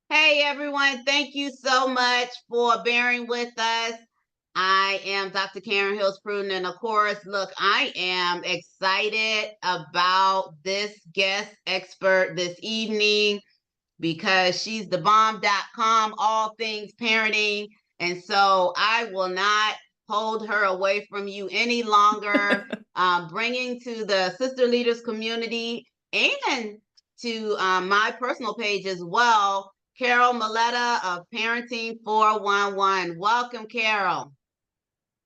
Hey everyone, thank you so much for bearing with us. I am Dr. Karen Hills Pruden, and of course, look, I am excited about this guest expert this evening because she's the bomb.com, all things parenting. And so I will not hold her away from you any longer, bringing to the sister leaders community and to my personal page as well, Carol Muleta of Parenting 411. Welcome, Carol.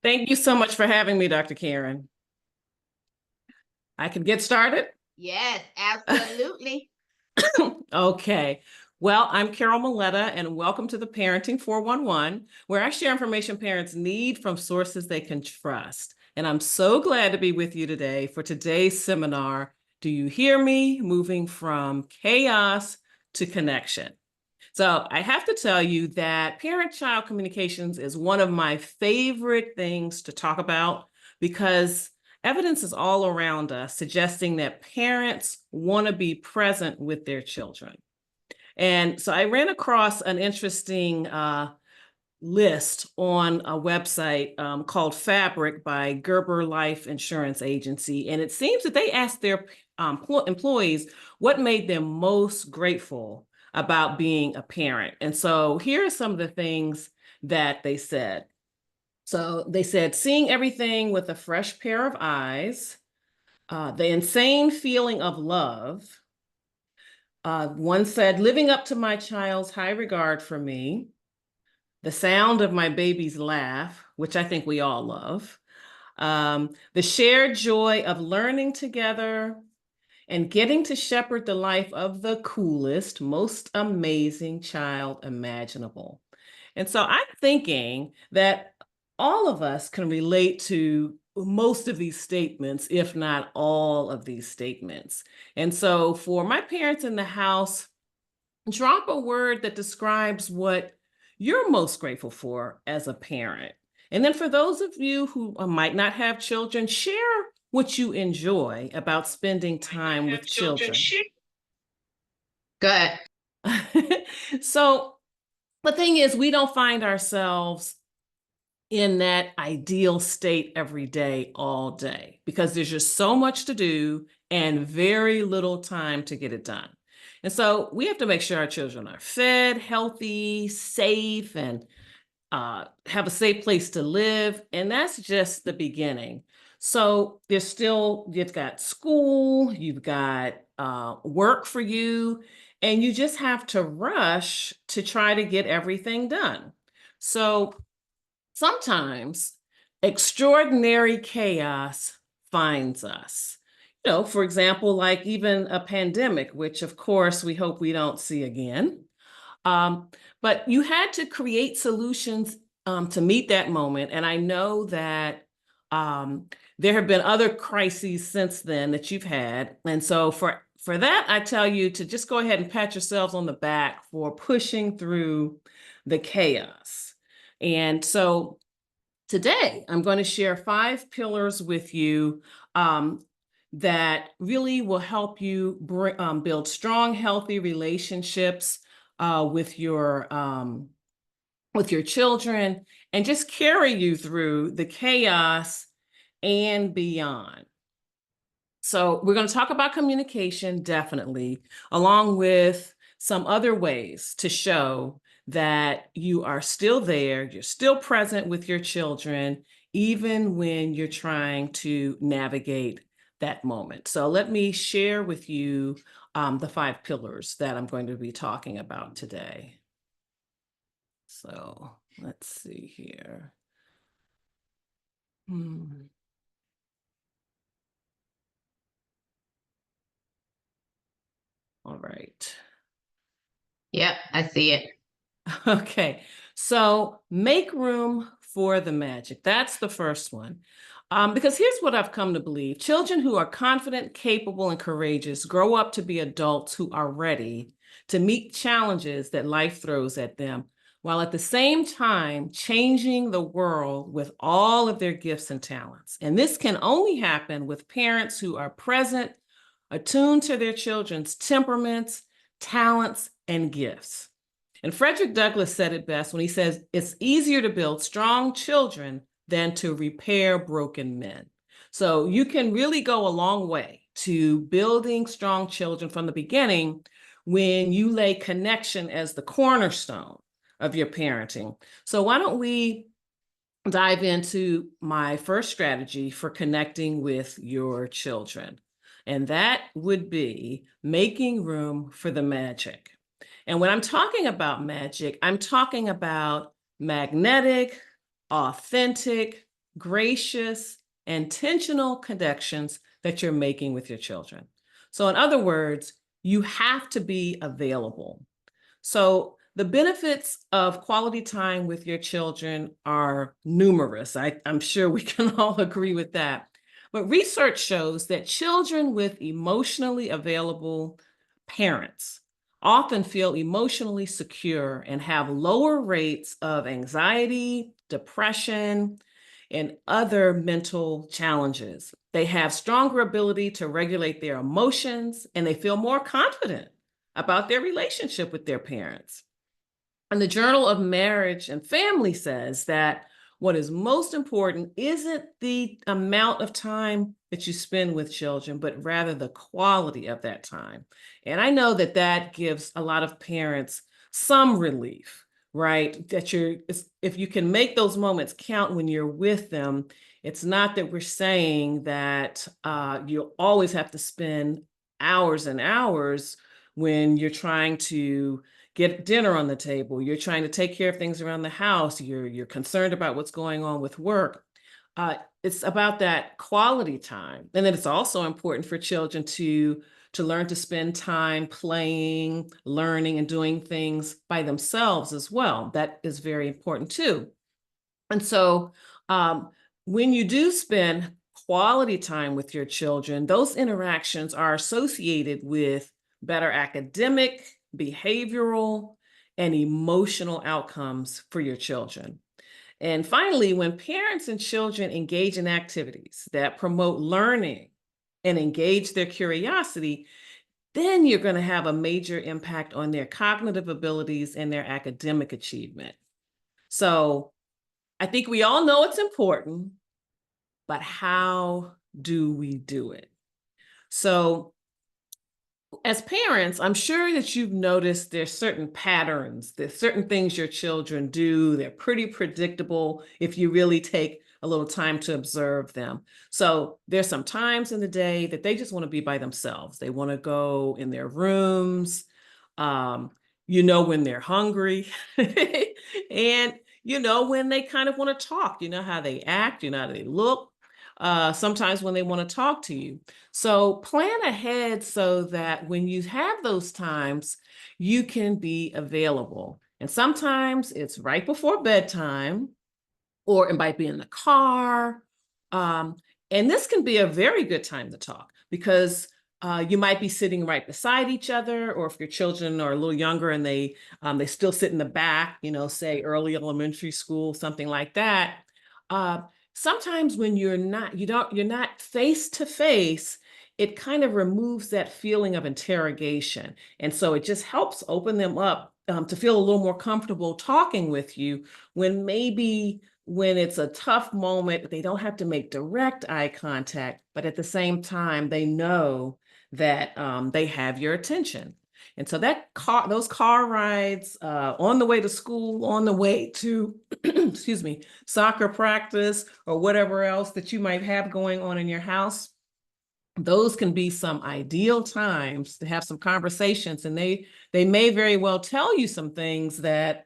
Thank you so much for having me, Dr. Karen. I can get started? Yes, absolutely. Okay. Well, I'm Carol Muleta, and welcome to the Parenting 411, where I share information parents need from sources they can trust. And I'm so glad to be with you today for today's seminar, Do You Hear Me? Moving from Chaos to Connection. So I have to tell you that parent-child communications is one of my favorite things to talk about because evidence is all around us suggesting that parents want to be present with their children. And so I ran across an interesting list on a website called Fabric by Gerber Life Insurance Agency. And it seems that they asked their employees what made them most grateful about being a parent. And so here are some of the things that they said. So they said, seeing everything with a fresh pair of eyes, the insane feeling of love. One said, living up to my child's high regard for me, the sound of my baby's laugh, which I think we all love, the shared joy of learning together, and getting to shepherd the life of the coolest, most amazing child imaginable. And so I'm thinking that all of us can relate to most of these statements, if not all of these statements. And so for my parents in the house, drop a word that describes what you're most grateful for as a parent. And then for those of you who might not have children, share what you enjoy about spending time with children. Good. So the thing is, we don't find ourselves in that ideal state every day, all day, because there's just so much to do and very little time to get it done. And so we have to make sure our children are fed, healthy, safe, and have a safe place to live. And that's just the beginning. So there's still, you've got school, you've got work for you, and you just have to rush to try to get everything done. So sometimes extraordinary chaos finds us. For example, like even a pandemic, which of course we hope we don't see again. But you had to create solutions to meet that moment. And I know that there have been other crises since then that you've had. And so for that, I tell you to just go ahead and pat yourselves on the back for pushing through the chaos. And so today, I'm going to share 5 pillars with you that really will help you build strong, healthy relationships with your children and just carry you through the chaos and beyond. So we're going to talk about communication, definitely, along with some other ways to show that you are still there, you're still present with your children, even when you're trying to navigate that moment. So let me share with you the 5 pillars that I'm going to be talking about today. So let's see here. All right. Yep, I see it. Okay, so make room for the magic. That's the first one. Because here's what I've come to believe. Children who are confident, capable, and courageous grow up to be adults who are ready to meet challenges that life throws at them, while at the same time changing the world with all of their gifts and talents. And this can only happen with parents who are present, attuned to their children's temperaments, talents, and gifts. And Frederick Douglass said it best when he says, it's easier to build strong children than to repair broken men. So you can really go a long way to building strong children from the beginning when you lay connection as the cornerstone of your parenting. So why don't we dive into my first strategy for connecting with your children? And that would be making room for the magic. And when I'm talking about magic, I'm talking about magnetic, authentic, gracious, intentional connections that you're making with your children. So in other words, you have to be available. So the benefits of quality time with your children are numerous. I'm sure we can all agree with that. But research shows that children with emotionally available parents often feel emotionally secure and have lower rates of anxiety, depression, and other mental challenges. They have stronger ability to regulate their emotions, and they feel more confident about their relationship with their parents. And the Journal of Marriage and Family says that what is most important isn't the amount of time that you spend with children, but rather the quality of that time. And I know that that gives a lot of parents some relief, right? That if you can make those moments count when you're with them, it's not that we're saying that you always have to spend hours and hours when you're trying to get dinner on the table, you're trying to take care of things around the house, you're concerned about what's going on with work. It's about that quality time. And then it's also important for children to learn to spend time playing, learning, and doing things by themselves as well. That is very important too. And so when you do spend quality time with your children, those interactions are associated with better academic, behavioral, and emotional outcomes for your children. And finally, when parents and children engage in activities that promote learning and engage their curiosity, then you're going to have a major impact on their cognitive abilities and their academic achievement. So I think we all know it's important, but how do we do it? So as parents, I'm sure that you've noticed there's certain patterns, there's certain things your children do. They're pretty predictable if you really take a little time to observe them. So there's some times in the day that they just want to be by themselves. They want to go in their rooms, when they're hungry, and when they kind of want to talk, how they act, how they look. Sometimes when they want to talk to you. So plan ahead so that when you have those times, you can be available. And sometimes it's right before bedtime, or it might be in the car. And this can be a very good time to talk because you might be sitting right beside each other, or if your children are a little younger and they still sit in the back, say early elementary school, something like that. Sometimes when you're not face to face, it kind of removes that feeling of interrogation. And so it just helps open them up to feel a little more comfortable talking with you when it's a tough moment, they don't have to make direct eye contact, but at the same time, they know that they have your attention. And so those car rides on the way to school, on the way to, excuse me, soccer practice, or whatever else that you might have going on in your house, those can be some ideal times to have some conversations, and they may very well tell you some things that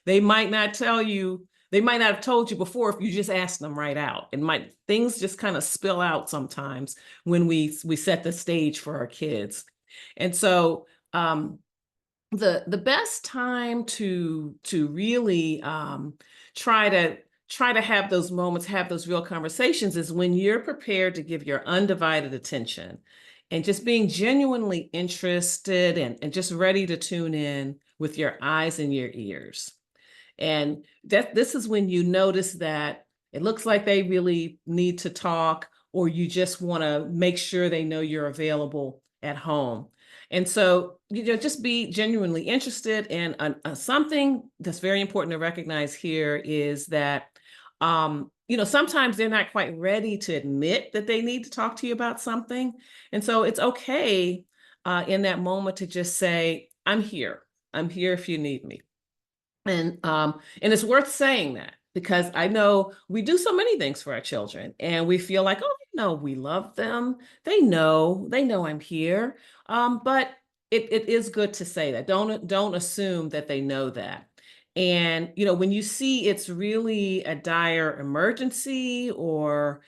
they might not tell you. They might not have told you before if you just asked them right out. Things just kind of spill out sometimes when we set the stage for our kids. And so the best time to really try to have those moments, have those real conversations, is when you're prepared to give your undivided attention and just being genuinely interested and just ready to tune in with your eyes and your ears. And this is when you notice that it looks like they really need to talk, or you just want to make sure they know you're available at home. And so, just be genuinely interested. And something that's very important to recognize here is that, sometimes they're not quite ready to admit that they need to talk to you about something. And so it's okay in that moment to just say, I'm here. I'm here if you need me. And it's worth saying that because I know we do so many things for our children and we feel like, oh, we love them. They know I'm here. But it is good to say that. Don't assume that they know that. And when you see it's really a dire emergency, or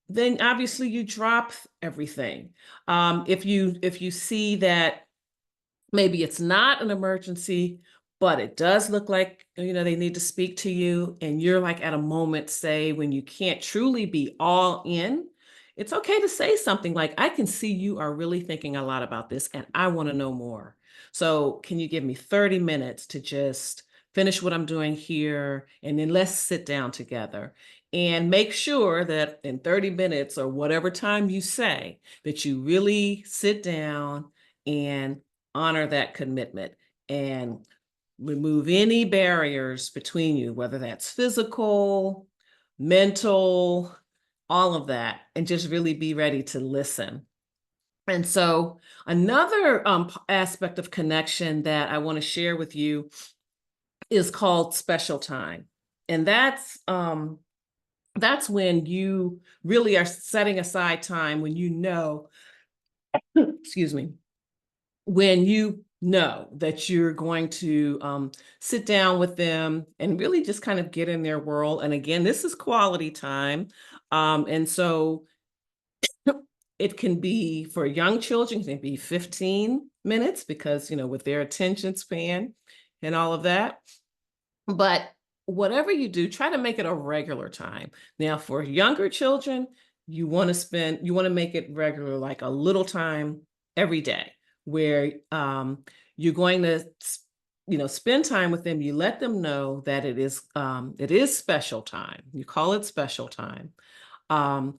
then obviously you drop everything. If you see that maybe it's not an emergency, but it does look like, they need to speak to you, and you're like at a moment, say, when you can't truly be all in. It's okay to say something like, I can see you are really thinking a lot about this and I want to know more. So can you give me 30 minutes to just finish what I'm doing here? And then let's sit down together and make sure that in 30 minutes or whatever time you say, that you really sit down and honor that commitment and remove any barriers between you, whether that's physical, mental, all of that, and just really be ready to listen. And so, another aspect of connection that I want to share with you is called special time. And that's when you really are setting aside time when excuse me, when you know that you're going to sit down with them and really just kind of get in their world. And again, this is quality time. And so it can be, for young children, it can be 15 minutes because, with their attention span and all of that. But whatever you do, try to make it a regular time. Now, for younger children, you want to make it regular, like a little time every day, where you're going to, spend time with them. You let them know that it is special time. You call it special time. Or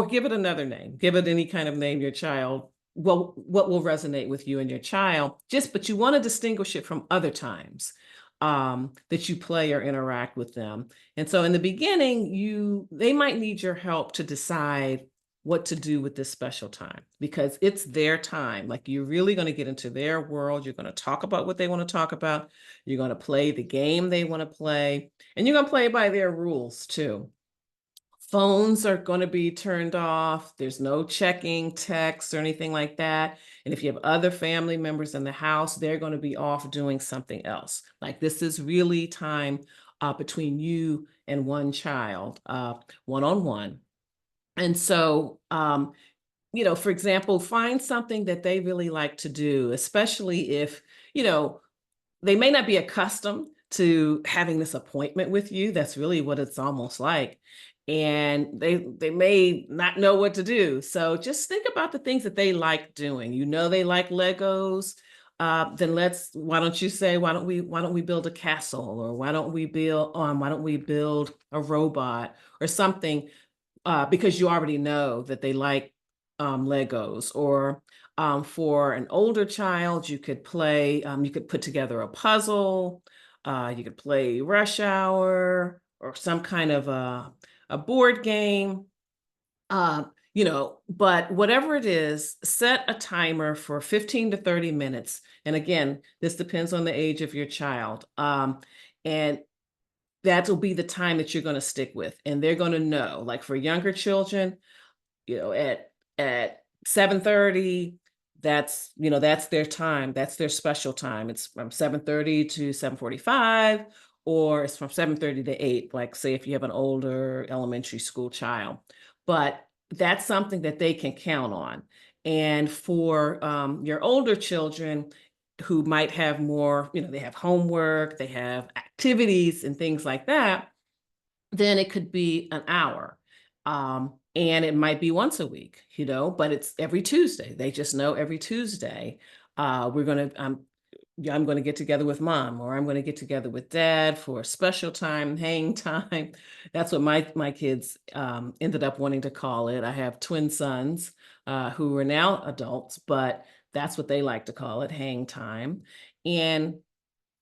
give it another name, give it any kind of name your child, well, what will resonate with you and your child, but you want to distinguish it from other times that you play or interact with them. And so in the beginning, they might need your help to decide what to do with this special time, because it's their time. Like, you're really going to get into their world. You're going to talk about what they want to talk about. You're going to play the game they want to play, and you're going to play by their rules too. Phones are going to be turned off. There's no checking texts or anything like that. And if you have other family members in the house, they're going to be off doing something else. Like, this is really time between you and one child, one-on-one. And so, for example, find something that they really like to do, especially if, you know, they may not be accustomed to having this appointment with you. That's really what it's almost like. And they may not know what to do. So just think about the things that they like doing. They like Legos. Then why don't you say, why don't we build a castle, or why don't we build a robot or something, because you already know that they like Legos. Or for an older child, you could put together a puzzle, you could play Rush Hour or some kind of a board game. But whatever it is, set a timer for 15 to 30 minutes. And again, this depends on the age of your child. And that will be the time that you're going to stick with. And they're going to know, like for younger children, at 7:30, that's their time. That's their special time. It's from 7:30 to 7:45, or it's from 7:30 to 8, like say if you have an older elementary school child. But that's something that they can count on. And for your older children who might have more, they have homework, they have activities and things like that, then it could be an hour. And it might be once a week, but it's every Tuesday. They just know every Tuesday, I'm going to get together with mom, or I'm going to get together with dad for a special time, hang time. That's what my kids ended up wanting to call it. I have twin sons who are now adults, but That's what they like to call it, hang time. And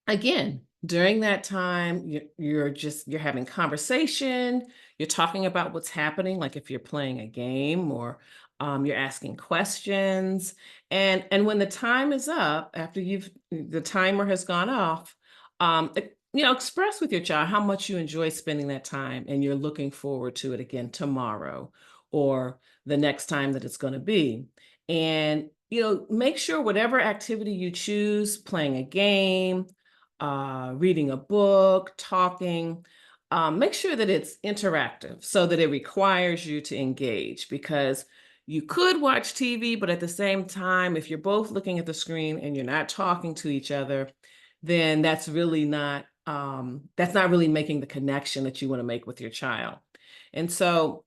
again, during that time, you're having conversation, you're talking about what's happening, like if you're playing a game or you're asking questions. And when the time is up, after the timer has gone off, express with your child how much you enjoy spending that time and you're looking forward to it again tomorrow or the next time that it's going to be. And make sure whatever activity you choose, playing a game, reading a book, talking, make sure that it's interactive so that it requires you to engage, because you could watch TV, but at the same time, if you're both looking at the screen and you're not talking to each other, then that's not really making the connection that you want to make with your child. And so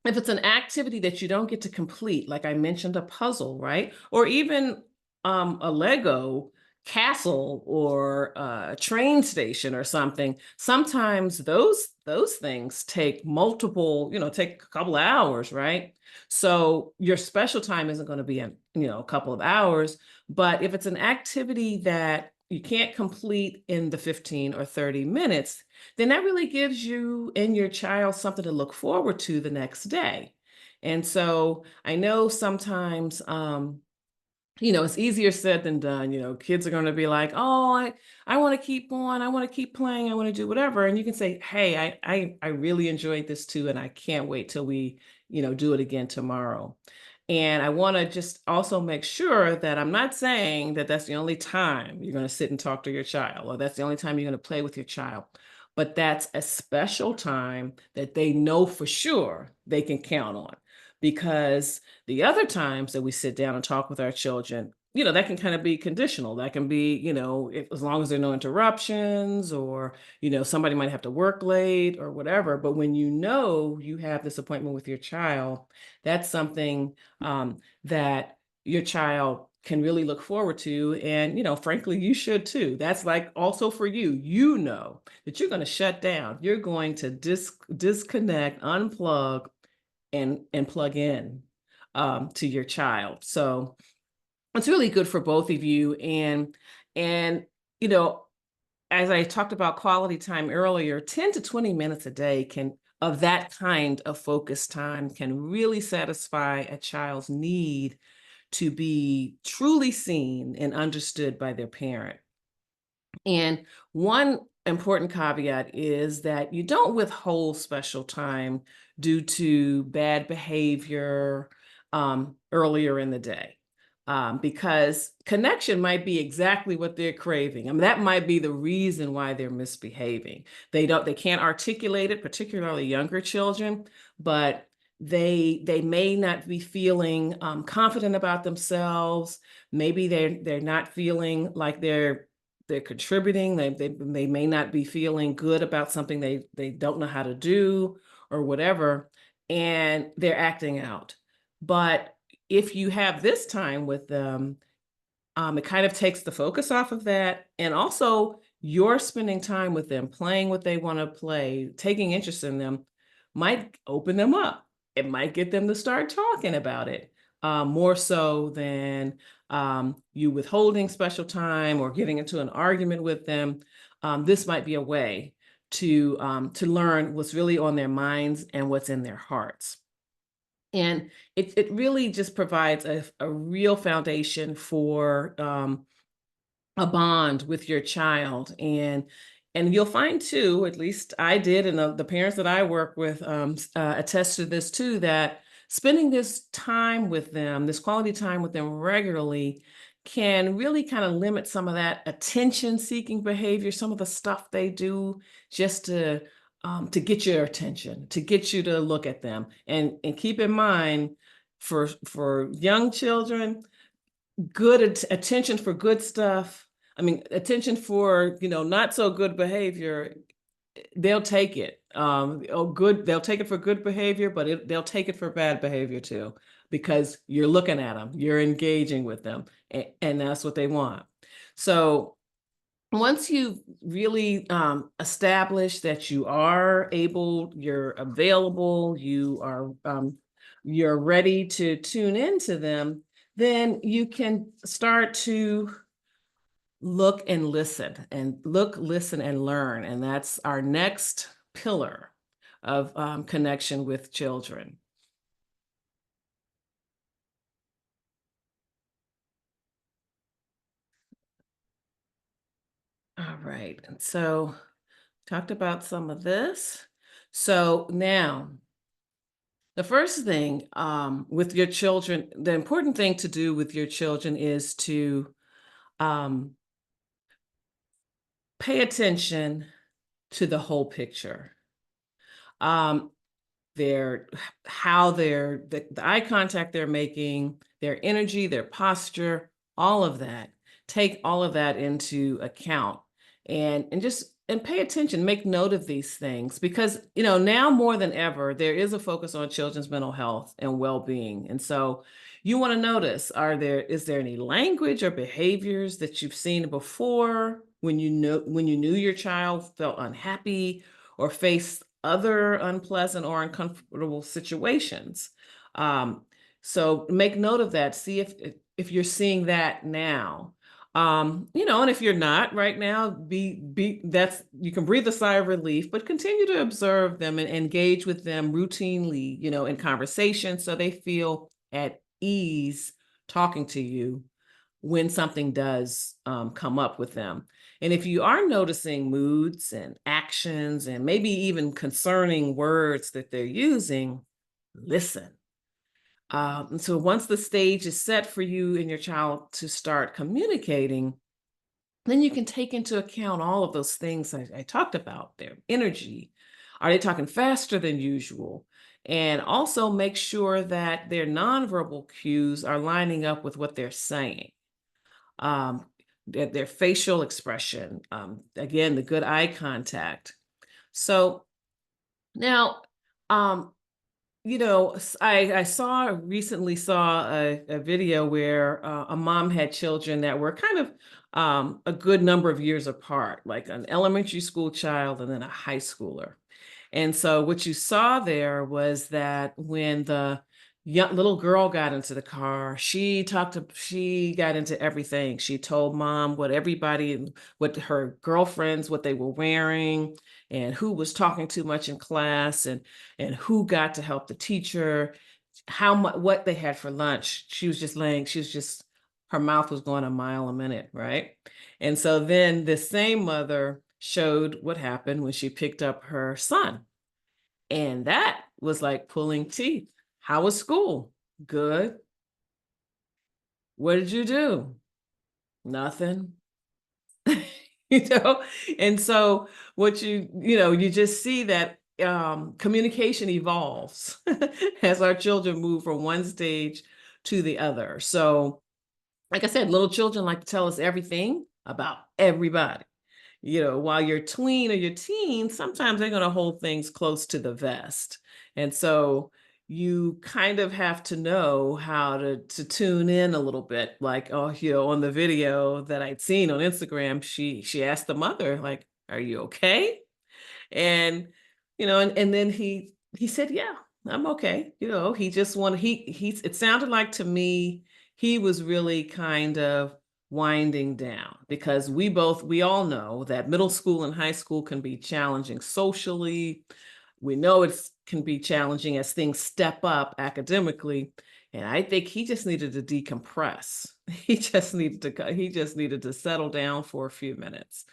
if it's an activity that you don't get to complete, like I mentioned, a puzzle, right? Or even a Lego castle or a train station or something, sometimes those things take take a couple of hours, right? So your special time isn't going to be a couple of hours, but if it's an activity that you can't complete in the 15 or 30 minutes, then that really gives you and your child something to look forward to the next day. And so I know sometimes, it's easier said than done. Kids are going to be like, oh, I want to keep going. I want to keep playing. I want to do whatever. And you can say, hey, I really enjoyed this too. And I can't wait till we, do it again tomorrow. And I want to just also make sure that I'm not saying that that's the only time you're going to sit and talk to your child, or that's the only time you're going to play with your child. But that's a special time that they know for sure they can count on. Because the other times that we sit down and talk with our children, that can kind of be conditional. That can be, as long as there are no interruptions, or, somebody might have to work late or whatever. But when you have this appointment with your child, that's something that your child can really look forward to. And, frankly, you should too. That's like also for you, that you're going to shut down. You're going to disconnect, unplug, and plug in to your child. So it's really good for both of you. And you know, as I talked about quality time earlier, 10 to 20 minutes a day of that kind of focus time can really satisfy a child's need to be truly seen and understood by their parent. And one important caveat is that you don't withhold special time due to bad behavior earlier in the day. Because connection might be exactly what they're craving. I mean, that might be the reason why they're misbehaving. They can't articulate it, particularly younger children, but they may not be feeling confident about themselves. Maybe they're not feeling like they're contributing. They may not be feeling good about something they don't know how to do or whatever, and they're acting out. But if you have this time with them, it kind of takes the focus off of that. And also, you're spending time with them, playing what they want to play, taking interest in them, might open them up. It might get them to start talking about it, more so than you withholding special time or getting into an argument with them. This might be a way to learn what's really on their minds and what's in their hearts. And it really just provides a real foundation for a bond with your child. And you'll find too, at least I did, and the parents that I work with attest to this too, that spending this time with them, this quality time with them regularly, can really kind of limit some of that attention seeking behavior, some of the stuff they do just to get your attention, to get you to look at them. And keep in mind, for young children, good attention for good stuff. I mean, attention for, not so good behavior, they'll take it. They'll take it for good behavior, but they'll take it for bad behavior too, because you're looking at them, you're engaging with them, and that's what they want. So once you've really established that you are able, you're available, you're ready to tune into them, then you can start to look and listen, and look, listen, and learn. And that's our next pillar of connection with children. All right. And so talked about some of this. So now, the first thing with your children, the important thing to do with your children is to um, pay attention to the whole picture. Um, their how their the eye contact they're making, their energy, their posture, all of that. Take all of that into account, and just and pay attention, make note of these things, because now more than ever there is a focus on children's mental health and well-being. And so you want to notice, is there any language or behaviors that you've seen before when you knew your child felt unhappy or faced other unpleasant or uncomfortable situations. Um, so make note of that. See if you're seeing that now. And if you're not right now, that's you can breathe a sigh of relief, but continue to observe them and engage with them routinely, in conversation, so they feel at ease talking to you when something does come up with them. And if you are noticing moods and actions and maybe even concerning words that they're using, listen. And so once the stage is set for you and your child to start communicating, then you can take into account all of those things I talked about, their energy. Are they talking faster than usual? And also make sure that their nonverbal cues are lining up with what they're saying. Um, their facial expression, again, the good eye contact. So now, um, I recently saw a video where a mom had children that were kind of a good number of years apart, like an elementary school child and then a high schooler. And so what you saw there was that when the little girl got into the car, she got into everything. She told mom what her girlfriends, what they were wearing, and who was talking too much in class, and who got to help the teacher, how much, what they had for lunch. Her mouth was going a mile a minute, right? And so then this same mother showed what happened when she picked up her son. And that was like pulling teeth. How was school? Good. What did you do? Nothing. you know and so you just see that communication evolves as our children move from one stage to the other. So like I said, little children like to tell us everything about everybody. While your tween or your teen, sometimes they're going to hold things close to the vest. And so you kind of have to know how to tune in a little bit. Like, on the video that I'd seen on Instagram, she asked the mother, like, "Are you okay?" And and then he said, "Yeah, I'm okay." He just wanted he it sounded like to me he was really kind of winding down, because we all know that middle school and high school can be challenging socially. We know it can be challenging as things step up academically. And I think he just needed to decompress. He just needed to settle down for a few minutes.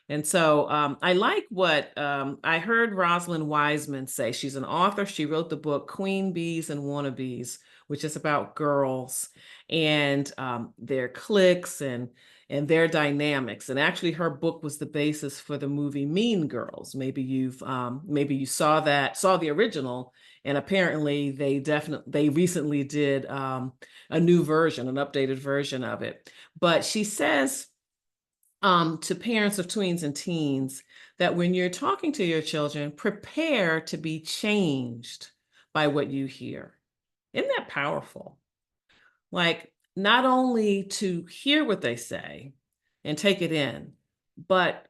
And so I like what I heard Rosalind Wiseman say. She's an author. She wrote the book Queen Bees and Wannabes, which is about girls and their cliques and their dynamics. And actually, her book was the basis for the movie Mean Girls. Maybe you saw the original, and apparently they recently did a new version, an updated version of it. But she says to parents of tweens and teens that when you're talking to your children, prepare to be changed by what you hear. Isn't that powerful? Like, not only to hear what they say and take it in, but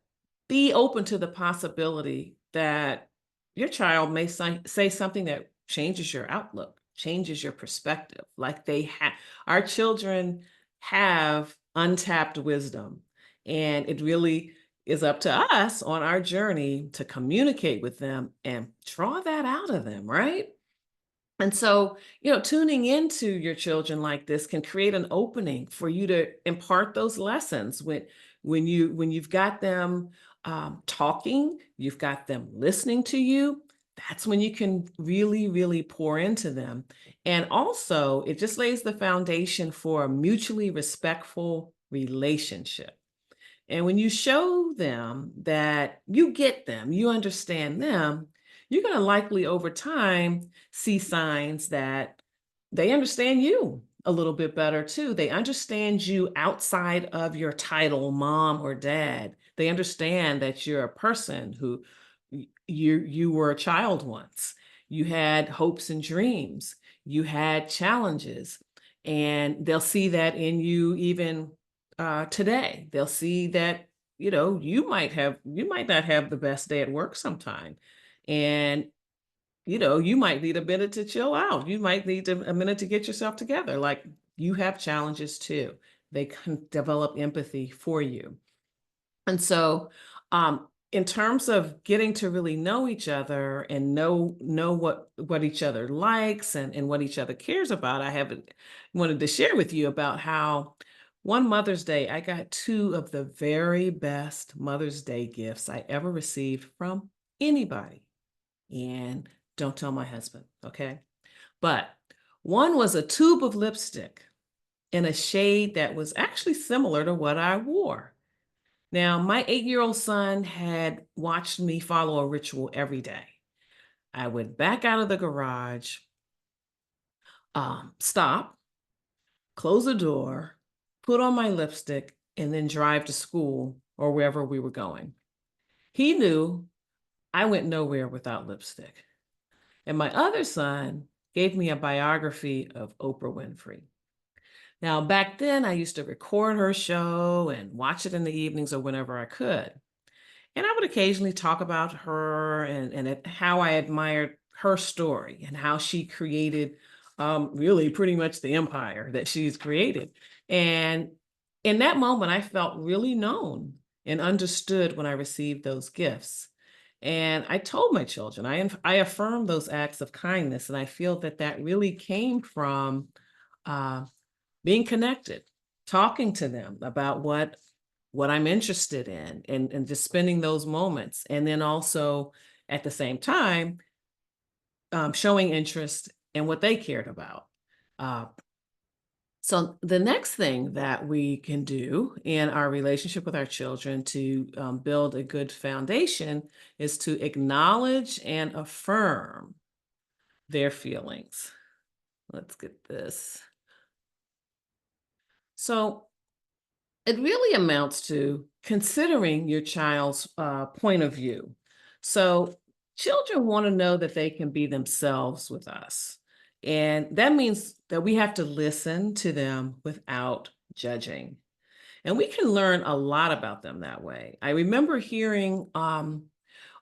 be open to the possibility that your child may say something that changes your outlook changes your perspective. Like our children have untapped wisdom, and it really is up to us on our journey to communicate with them and draw that out of them, right? And so, tuning into your children like this can create an opening for you to impart those lessons when you've got them talking, you've got them listening to you. That's when you can really, really pour into them. And also, it just lays the foundation for a mutually respectful relationship. And when you show them that you get them, you understand them, you're going to likely over time see signs that they understand you a little bit better too. They understand you outside of your title, mom or dad. They understand that you're a person who you were a child once. You had hopes and dreams. You had challenges, and they'll see that in you even today. They'll see that, you might not have the best day at work sometime. And, you might need a minute to chill out. You might need a minute to get yourself together. Like, you have challenges too. They can develop empathy for you. And so, in terms of getting to really know each other and know what each other likes and what each other cares about, I haven't wanted to share with you about how one Mother's Day I got two of the very best Mother's Day gifts I ever received from anybody. And don't tell my husband, okay? But one was a tube of lipstick in a shade that was actually similar to what I wore. Now, my 8-year-old son had watched me follow a ritual every day. I would back out of the garage, stop, close the door, put on my lipstick, and then drive to school or wherever we were going. He knew I went nowhere without lipstick. And my other son gave me a biography of Oprah Winfrey. Now, back then, I used to record her show and watch it in the evenings or whenever I could. And I would occasionally talk about her and how I admired her story and how she created really pretty much the empire that she's created. And in that moment, I felt really known and understood when I received those gifts. And I told my children, I affirmed those acts of kindness. And I feel that that really came from uh, being connected, talking to them about what I'm interested in and just spending those moments. And then also at the same time, showing interest in what they cared about. Uh, so the next thing that we can do in our relationship with our children to build a good foundation is to acknowledge and affirm their feelings. Let's get this. So it really amounts to considering your child's point of view. So, children want to know that they can be themselves with us. And that means that we have to listen to them without judging. And we can learn a lot about them that way. I remember hearing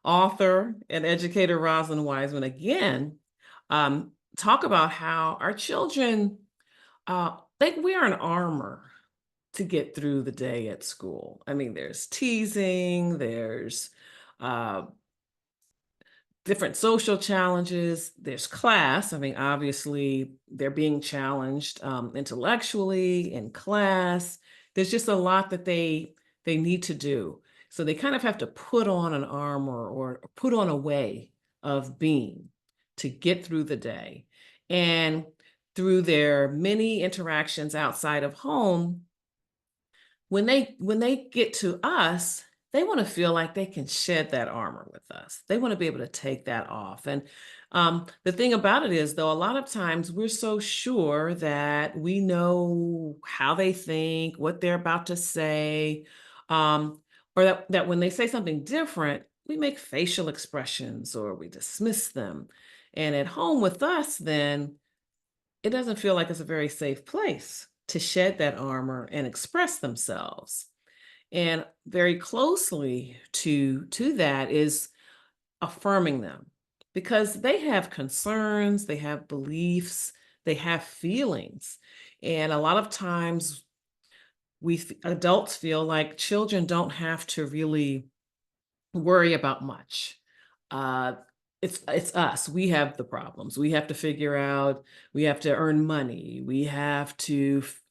author and educator Rosalind Wiseman again talk about how our children they wear an armor to get through the day at school. I mean, there's teasing, there's uh, different social challenges, there's class. I mean, obviously, they're being challenged intellectually in class. There's just a lot that they need to do. So they kind of have to put on an armor or put on a way of being to get through the day. And through their many interactions outside of home, when they get to us, they want to feel like they can shed that armor with us. They want to be able to take that off. And the thing about it is, though, a lot of times we're so sure that we know how they think, what they're about to say, or that when they say something different, we make facial expressions or we dismiss them. And at home with us, then it doesn't feel like it's a very safe place to shed that armor and express themselves. And very closely to that is affirming them. because they have concerns, they have beliefs, they have feelings. And a lot of times adults feel like children don't have to really worry about much. Uh, it's us. We have the problems. We have to figure out. We have to earn money. We have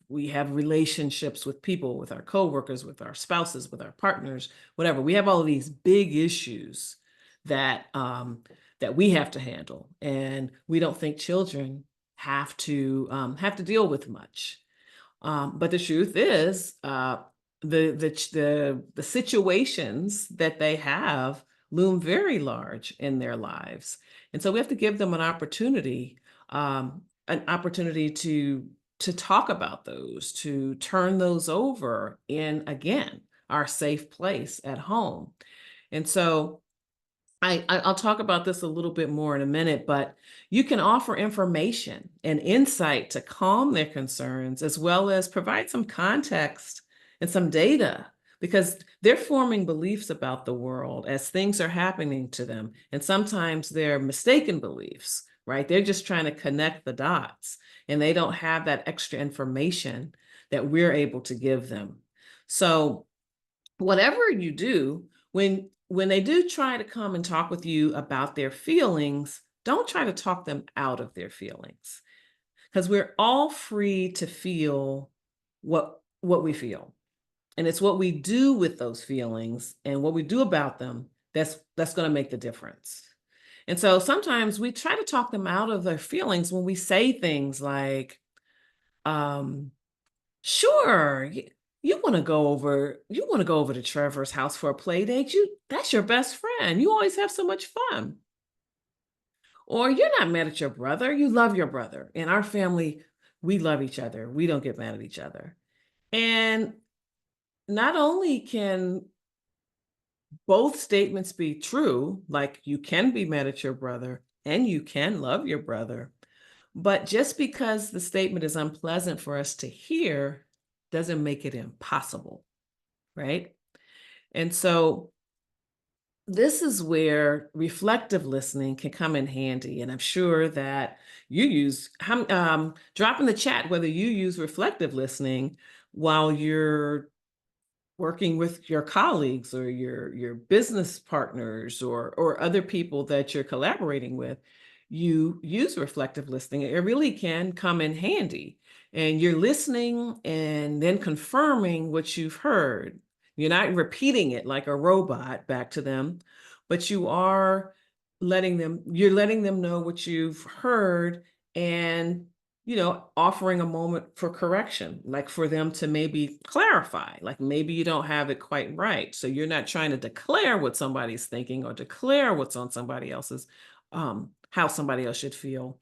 relationships with people, with our coworkers, with our spouses, with our partners, whatever. We have all of these big issues that that we have to handle, and we don't think children have to deal with much. But the truth is, the situations that they have loom very large in their lives, and so we have to give them an opportunity to talk about those, to turn those over in again our safe place at home. And so I'll talk about this a little bit more in a minute, but you can offer information and insight to calm their concerns, as well as provide some context and some data, because they're forming beliefs about the world as things are happening to them. And sometimes they're mistaken beliefs, right? They're just trying to connect the dots, and they don't have that extra information that we're able to give them. So whatever you do, when they do try to come and talk with you about their feelings, don't try to talk them out of their feelings, because we're all free to feel what we feel, and it's what we do with those feelings and what we do about them that's going to make the difference. And so sometimes we try to talk them out of their feelings when we say things like, um sure. You want to go over to Trevor's house for a play date? That's your best friend. You always have so much fun. Or you're not mad at your brother. You love your brother. In our family, we love each other. We don't get mad at each other. And not only can both statements be true, like you can be mad at your brother and you can love your brother, but just because the statement is unpleasant for us to hear doesn't make it impossible, right? And so this is where reflective listening can come in handy. And I'm sure that you drop in the chat whether you use reflective listening while you're working with your colleagues or your business partners or other people that you're collaborating with. You use reflective listening. It really can come in handy, and you're listening and then confirming what you've heard. You're not repeating it like a robot back to them, but you're letting them know what you've heard, and offering a moment for correction, like for them to maybe clarify, like maybe you don't have it quite right. So you're not trying to declare what somebody's thinking or declare what's on somebody else's, how somebody else should feel.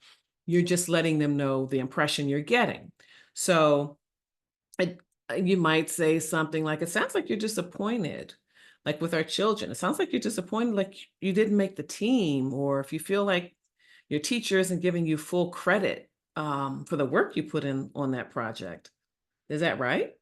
You're just letting them know the impression you're getting. So it, you might say something like, it sounds like you're disappointed. Like with our children, it sounds like you're disappointed, like you didn't make the team, or if you feel like your teacher isn't giving you full credit for the work you put in on that project. Is that right?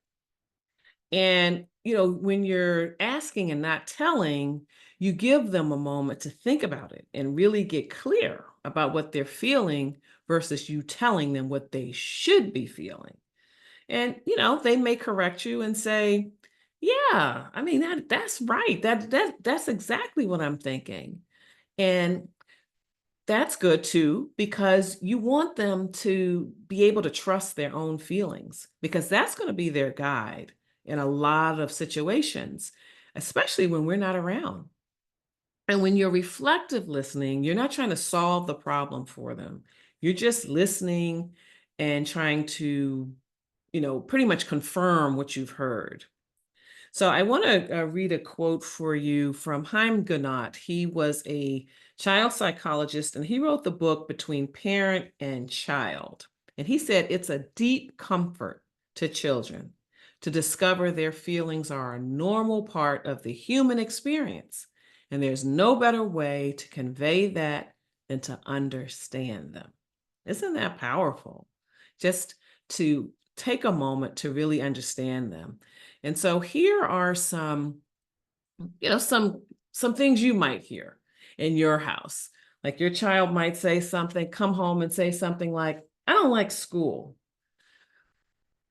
And, when you're asking and not telling, you give them a moment to think about it and really get clear about what they're feeling versus you telling them what they should be feeling. And, they may correct you and say, yeah, I mean, that's right. That's exactly what I'm thinking. And that's good too, because you want them to be able to trust their own feelings, because that's going to be their guide in a lot of situations, especially when we're not around. And when you're reflective listening, you're not trying to solve the problem for them. You're just listening and trying to, pretty much confirm what you've heard. So I want to read a quote for you from Haim Ginott. He was a child psychologist, and he wrote the book Between Parent and Child. And he said it's a deep comfort to children to discover their feelings are a normal part of the human experience. And there's no better way to convey that than to understand them. Isn't that powerful? Just to take a moment to really understand them. And so here are some things you might hear in your house. Like your child might say something, come home and say something like, I don't like school.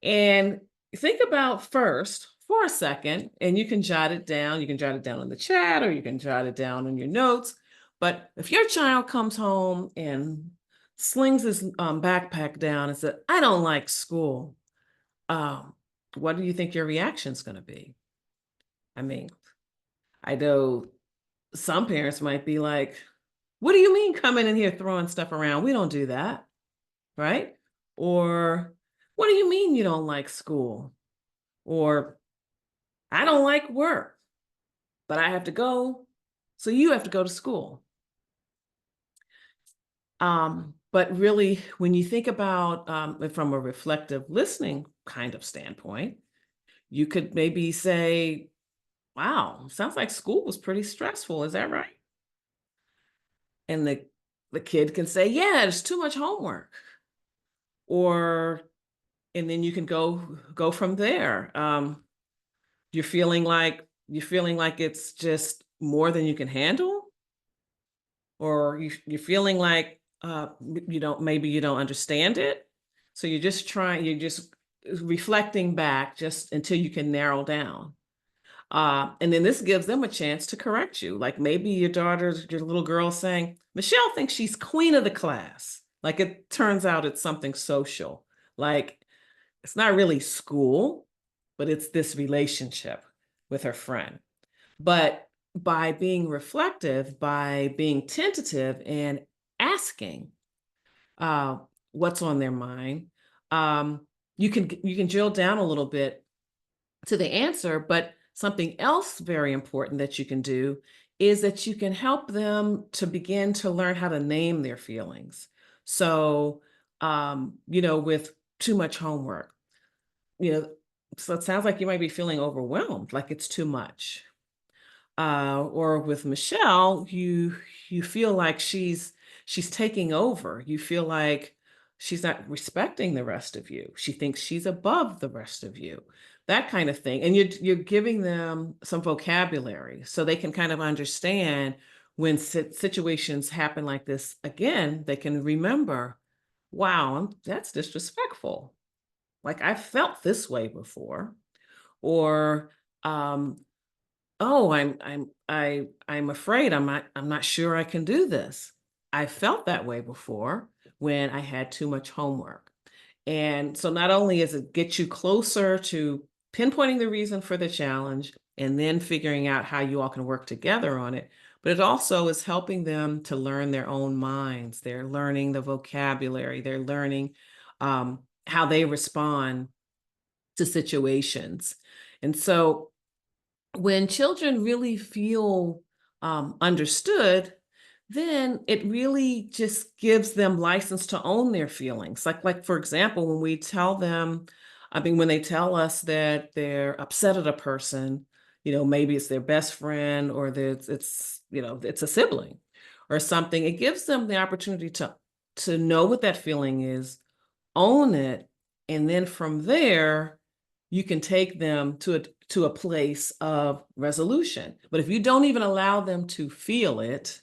And think about first for a second, and you can jot it down. You can jot it down in the chat or you can jot it down in your notes. But if your child comes home and slings his backpack down and said, I don't like school, um, what do you think your reaction is going to be? I mean, I know some parents might be like, what do you mean coming in here throwing stuff around? We don't do that, right? Or what do you mean you don't like school? Or I don't like work, but I have to go. So you have to go to school. But really, when you think about from a reflective listening kind of standpoint, you could maybe say, wow, sounds like school was pretty stressful. Is that right? And the kid can say, yeah, it's too much homework. Or, and then you can go from there. You're feeling like it's just more than you can handle, or you're feeling like maybe you don't understand it. So you're just reflecting back just until you can narrow down. And then this gives them a chance to correct you. Like maybe your little girl saying, Michelle thinks she's queen of the class. Like it turns out it's something social. Like it's not really school, but it's this relationship with her friend. But by being reflective, by being tentative and asking uh, what's on their mind, um, you can drill down a little bit to the answer. But something else very important that you can do is that you can help them to begin to learn how to name their feelings. So, with too much homework, you know, so it sounds like you might be feeling overwhelmed, like it's too much. Or with Michelle, you feel like she's taking over. You feel like she's not respecting the rest of you. She thinks she's above the rest of you. That kind of thing. And you're giving them some vocabulary so they can kind of understand when situations happen like this again, they can remember, wow, that's disrespectful. Like I felt this way before. Or um, oh, I'm afraid I'm not sure I can do this. I felt that way before when I had too much homework. And so not only is it get you closer to pinpointing the reason for the challenge and then figuring out how you all can work together on it, but it also is helping them to learn their own minds. They're learning the vocabulary, they're learning how they respond to situations. And so when children really feel understood, then it really just gives them license to own their feelings. Like for example, when we tell them, I mean, when they tell us that they're upset at a person, maybe it's their best friend or it's a sibling or something. It gives them the opportunity to know what that feeling is, own it, and then from there you can take them to a place of resolution. But if you don't even allow them to feel it,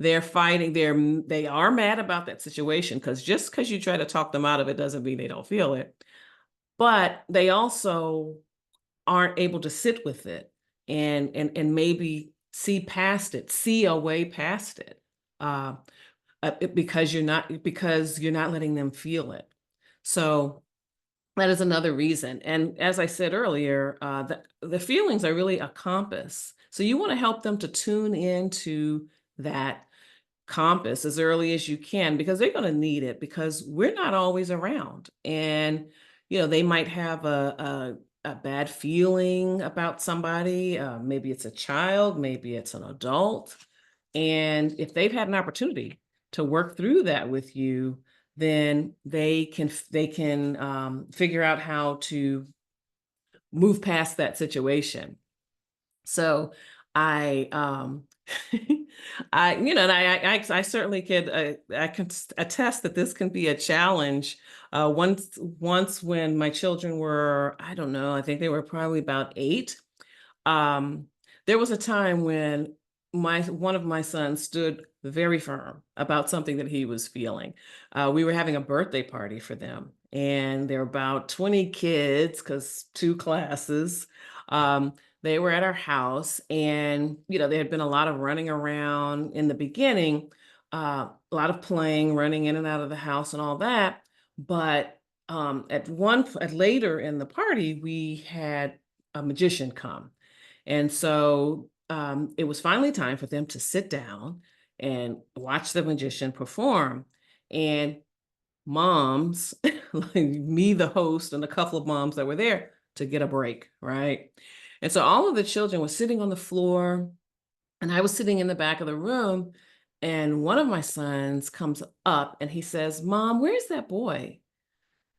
they're fighting, they are mad about that situation, because just because you try to talk them out of it doesn't mean they don't feel it. But they also aren't able to sit with it and maybe see a way past it. Uh, because you're not letting them feel it. So that is another reason. And as I said earlier, the feelings are really a compass. So you want to help them to tune into that compass as early as you can, because they're going to need it, because we're not always around. And, they might have a bad feeling about somebody. Maybe it's a child, maybe it's an adult. And if they've had an opportunity to work through that with you, then they can figure out how to move past that situation. So I I certainly could I can attest that this can be a challenge. Once when my children were, I don't know, I think they were probably about 8. Um, there was a time when one of my sons stood very firm about something that he was feeling. We were having a birthday party for them, and there were about 20 kids because two classes. Um, they were at our house, and there had been a lot of running around in the beginning, a lot of playing, running in and out of the house, and all that. But at later in the party, we had a magician come, and so it was finally time for them to sit down and watch the magician perform. And moms, like me, the host, and a couple of moms that were there to get a break, right? And so all of the children were sitting on the floor, and I was sitting in the back of the room. And one of my sons comes up and he says, "Mom, where's that boy?"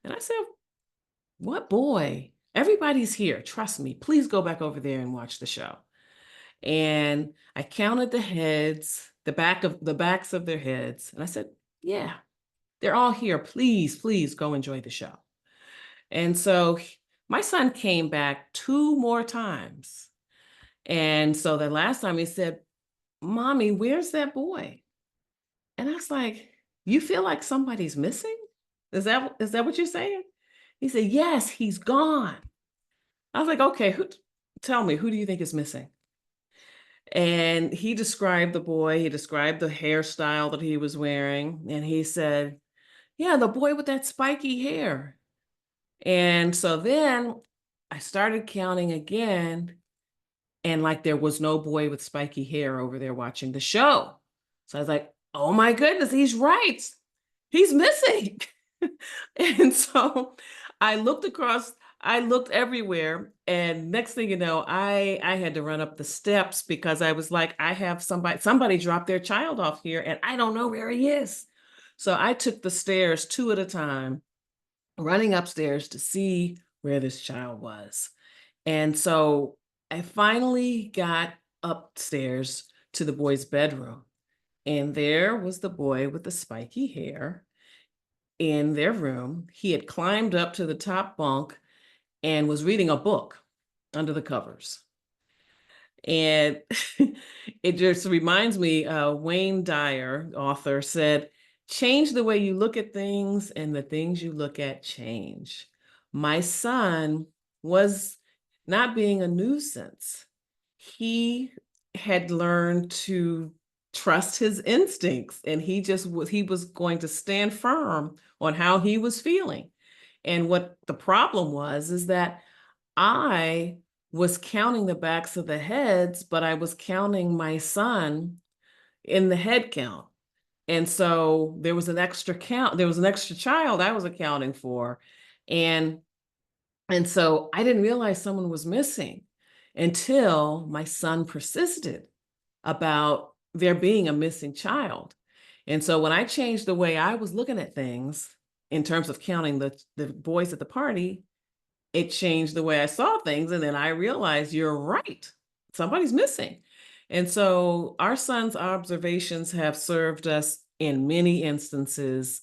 And I said, "What boy? Everybody's here. Trust me. Please go back over there and watch the show." And I counted the heads, the backs of their heads, and I said, "Yeah, they're all here. Please, please go enjoy the show." And so my son came back two more times. And so the last time he said, "Mommy, where's that boy?" And I was like, "You feel like somebody's missing? Is that what you're saying?" He said, "Yes, he's gone." I was like, "Okay, tell me, who do you think is missing?" And he described the boy, he described the hairstyle that he was wearing, and he said, "Yeah, the boy with that spiky hair." And so then I started counting again, and like there was no boy with spiky hair over there watching the show. So I was like, "Oh my goodness, he's right. He's missing." And so I looked across, I looked everywhere, and next thing you know, I had to run up the steps because I was like, I have somebody dropped their child off here and I don't know where he is. So I took the stairs two at a time, running upstairs to see where this child was. And so I finally got upstairs to the boy's bedroom, and there was the boy with the spiky hair in their room. He had climbed up to the top bunk and was reading a book under the covers. And it just reminds me, Wayne Dyer, author, said, "Change the way you look at things, and the things you look at change." My son was not being a nuisance. He had learned to trust his instincts, and he was going to stand firm on how he was feeling. And what the problem was is that I was counting the backs of the heads, but I was counting my son in the head count. And so there was an extra count, there was an extra child I was accounting for. And and so I didn't realize someone was missing until my son persisted about there being a missing child. And so when I changed the way I was looking at things in terms of counting the boys at the party, it changed the way I saw things. And then I realized, you're right, somebody's missing. And so our son's observations have served us in many instances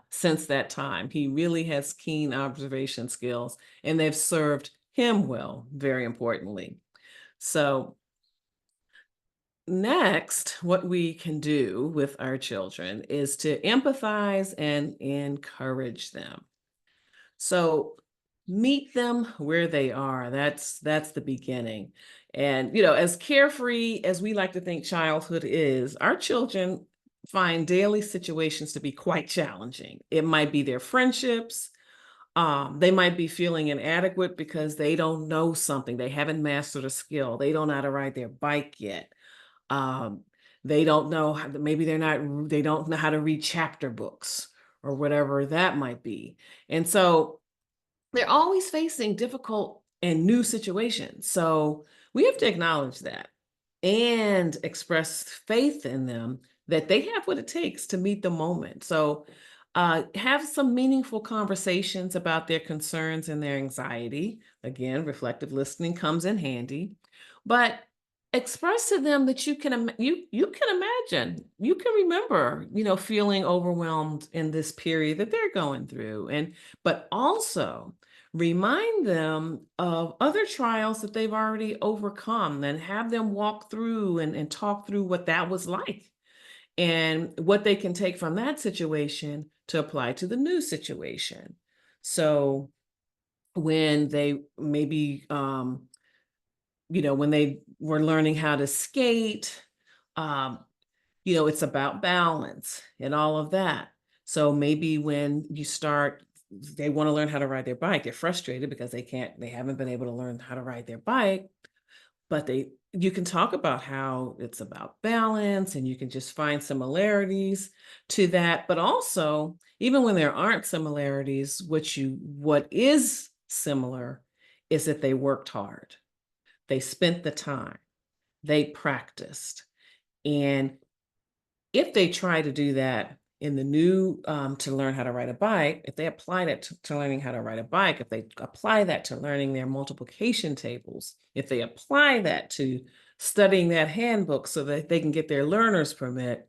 since that time. He really has keen observation skills, and they've served him well, very importantly. So next, what we can do with our children is to empathize and encourage them. So meet them where they are. That's the beginning. And as carefree as we like to think childhood is, our children find daily situations to be quite challenging. It might be their friendships. They might be feeling inadequate because they don't know something. They haven't mastered a skill. They don't know how to ride their bike yet. Um, they don't know how maybe they don't know how to read chapter books or whatever that might be. And so they're always facing difficult and new situations. So we have to acknowledge that and express faith in them that they have what it takes to meet the moment. So have some meaningful conversations about their concerns and their anxiety. Again, reflective listening comes in handy, but express to them that you can imagine, you can remember, feeling overwhelmed in this period that they're going through, and but also remind them of other trials that they've already overcome and have them walk through and talk through what that was like and what they can take from that situation to apply to the new situation. So when they maybe, when they were learning how to skate, um, it's about balance and all of that. So maybe when they want to learn how to ride their bike, they're frustrated because they haven't been able to learn how to ride their bike, but you can talk about how it's about balance and you can just find similarities to that. But also, even when there aren't similarities, what is similar is that they worked hard. They spent the time, they practiced. And if they try to do that in the new, to learn how to ride a bike, if they apply that to learning how to ride a bike, if they apply that to learning their multiplication tables, if they apply that to studying that handbook so that they can get their learner's permit,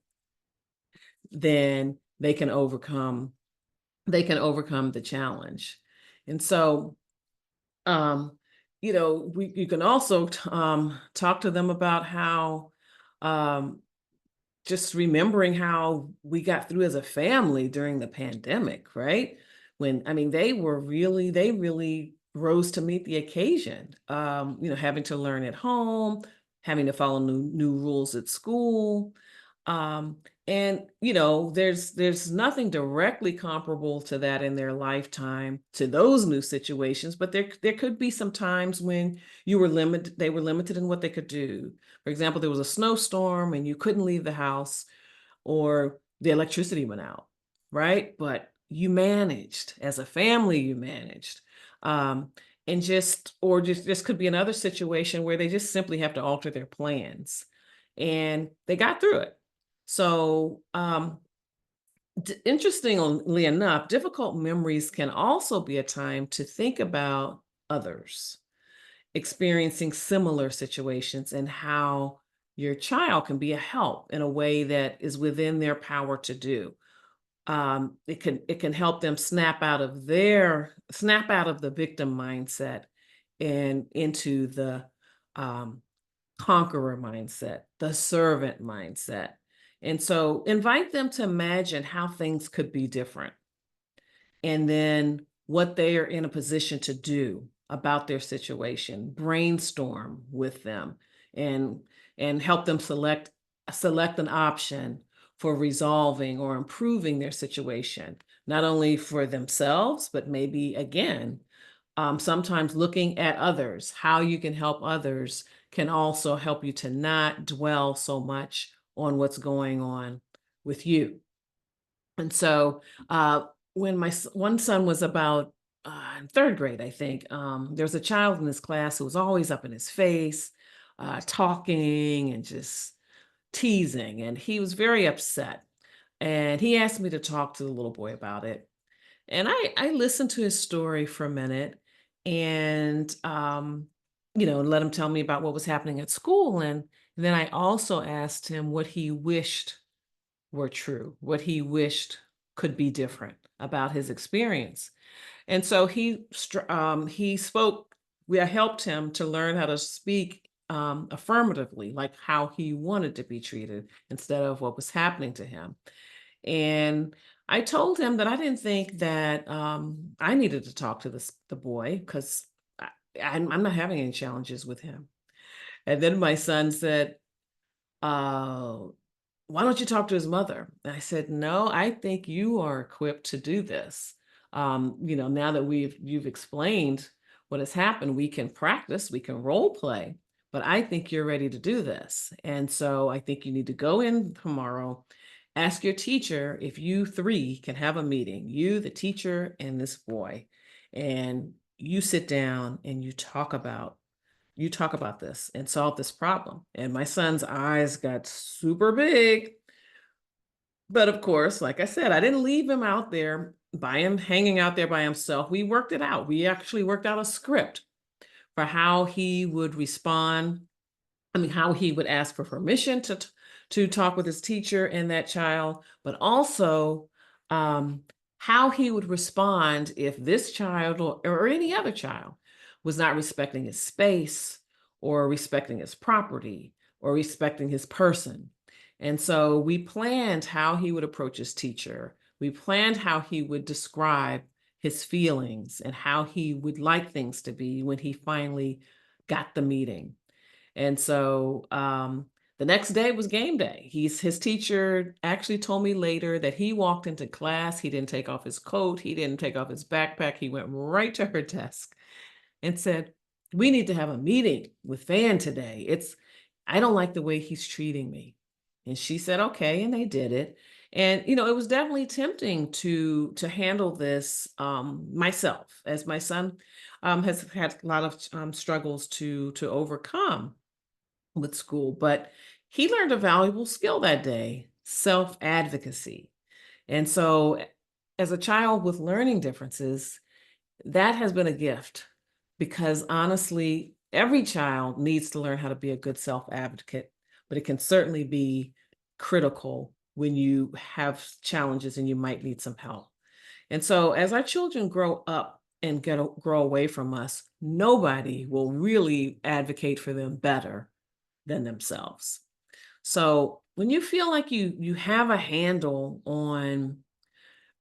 then they can overcome the challenge. And so, you can also talk to them about how, um, just remembering how we got through as a family during the pandemic, right? They really rose to meet the occasion. Having to learn at home, having to follow new rules at school. Um, there's nothing directly comparable to that in their lifetime to those new situations, but there could be some times when they were limited in what they could do. For example, there was a snowstorm and you couldn't leave the house or the electricity went out, right? But you managed as a family, you managed. Um, or just could be another situation where they just simply have to alter their plans and they got through it. So, interestingly enough, difficult memories can also be a time to think about others experiencing similar situations and how your child can be a help in a way that is within their power to do. It can help them snap out of the victim mindset and into the um, conqueror mindset, the servant mindset. And so invite them to imagine how things could be different and then what they are in a position to do about their situation. Brainstorm with them and help them select an option for resolving or improving their situation, not only for themselves, but maybe again, sometimes looking at others, how you can help others can also help you to not dwell so much on what's going on with you. And so, when one son was about in third grade, I think, there was a child in his class who was always up in his face, talking and just teasing, and he was very upset. And he asked me to talk to the little boy about it. And I listened to his story for a minute and, let him tell me about what was happening at school. And then I also asked him what he wished were true, what he wished could be different about his experience. And so he spoke. I helped him to learn how to speak affirmatively, like how he wanted to be treated instead of what was happening to him. And I told him that I didn't think that I needed to talk to the boy because I'm not having any challenges with him. And then my son said, uh, why don't you talk to his mother? And I said, no, I think you are equipped to do this. Now that you've explained what has happened, we can practice, we can role play, but I think you're ready to do this. And so I think you need to go in tomorrow, ask your teacher if you three can have a meeting, you, the teacher, and this boy, and you sit down and you talk about this and solve this problem. And my son's eyes got super big. But of course, like I said, I didn't leave him out there hanging out there by himself. We worked it out. We actually worked out a script for how he would respond. I mean, how he would ask for permission to talk with his teacher and that child, but also how he would respond if this child or any other child was not respecting his space or respecting his property or respecting his person. And so we planned how he would approach his teacher. We planned how he would describe his feelings and how he would like things to be when he finally got the meeting. And so the next day was game day. His teacher actually told me later that he walked into class. He didn't take off his coat. He didn't take off his backpack. He went right to her desk and said, "We need to have a meeting with Van today. I don't like the way he's treating me." And she said, "Okay," and they did it. And it was definitely tempting to handle this myself, as my son has had a lot of struggles to overcome with school, but he learned a valuable skill that day: self-advocacy. And so, as a child with learning differences, that has been a gift, because honestly, every child needs to learn how to be a good self-advocate, but it can certainly be critical when you have challenges and you might need some help. And so, as our children grow up and grow away from us, nobody will really advocate for them better than themselves. So when you feel like you have a handle on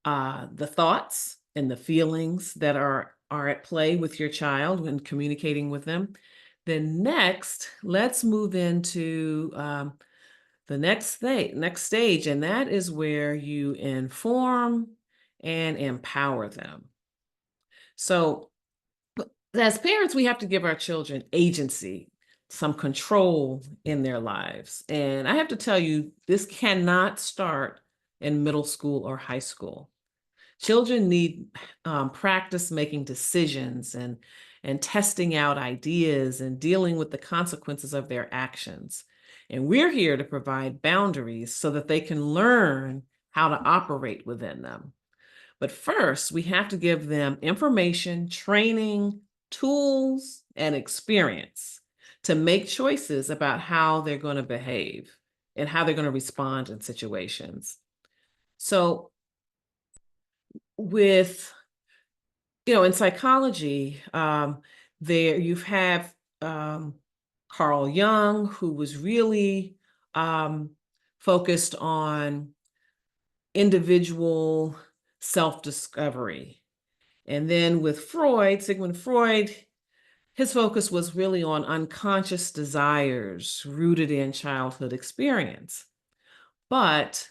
the thoughts and the feelings that are at play with your child when communicating with them, then next let's move into the next stage, and that is where you inform and empower them. So as parents, we have to give our children agency, some control in their lives. And I have to tell you, this cannot start in middle school or high school. Children need practice making decisions and testing out ideas and dealing with the consequences of their actions. And we're here to provide boundaries so that they can learn how to operate within them. But first, we have to give them information, training, tools, and experience to make choices about how they're going to behave and how they're going to respond in situations. So, with in psychology, there you've had Carl Jung, who was really focused on individual self-discovery. And then with Sigmund Freud, his focus was really on unconscious desires rooted in childhood experience. But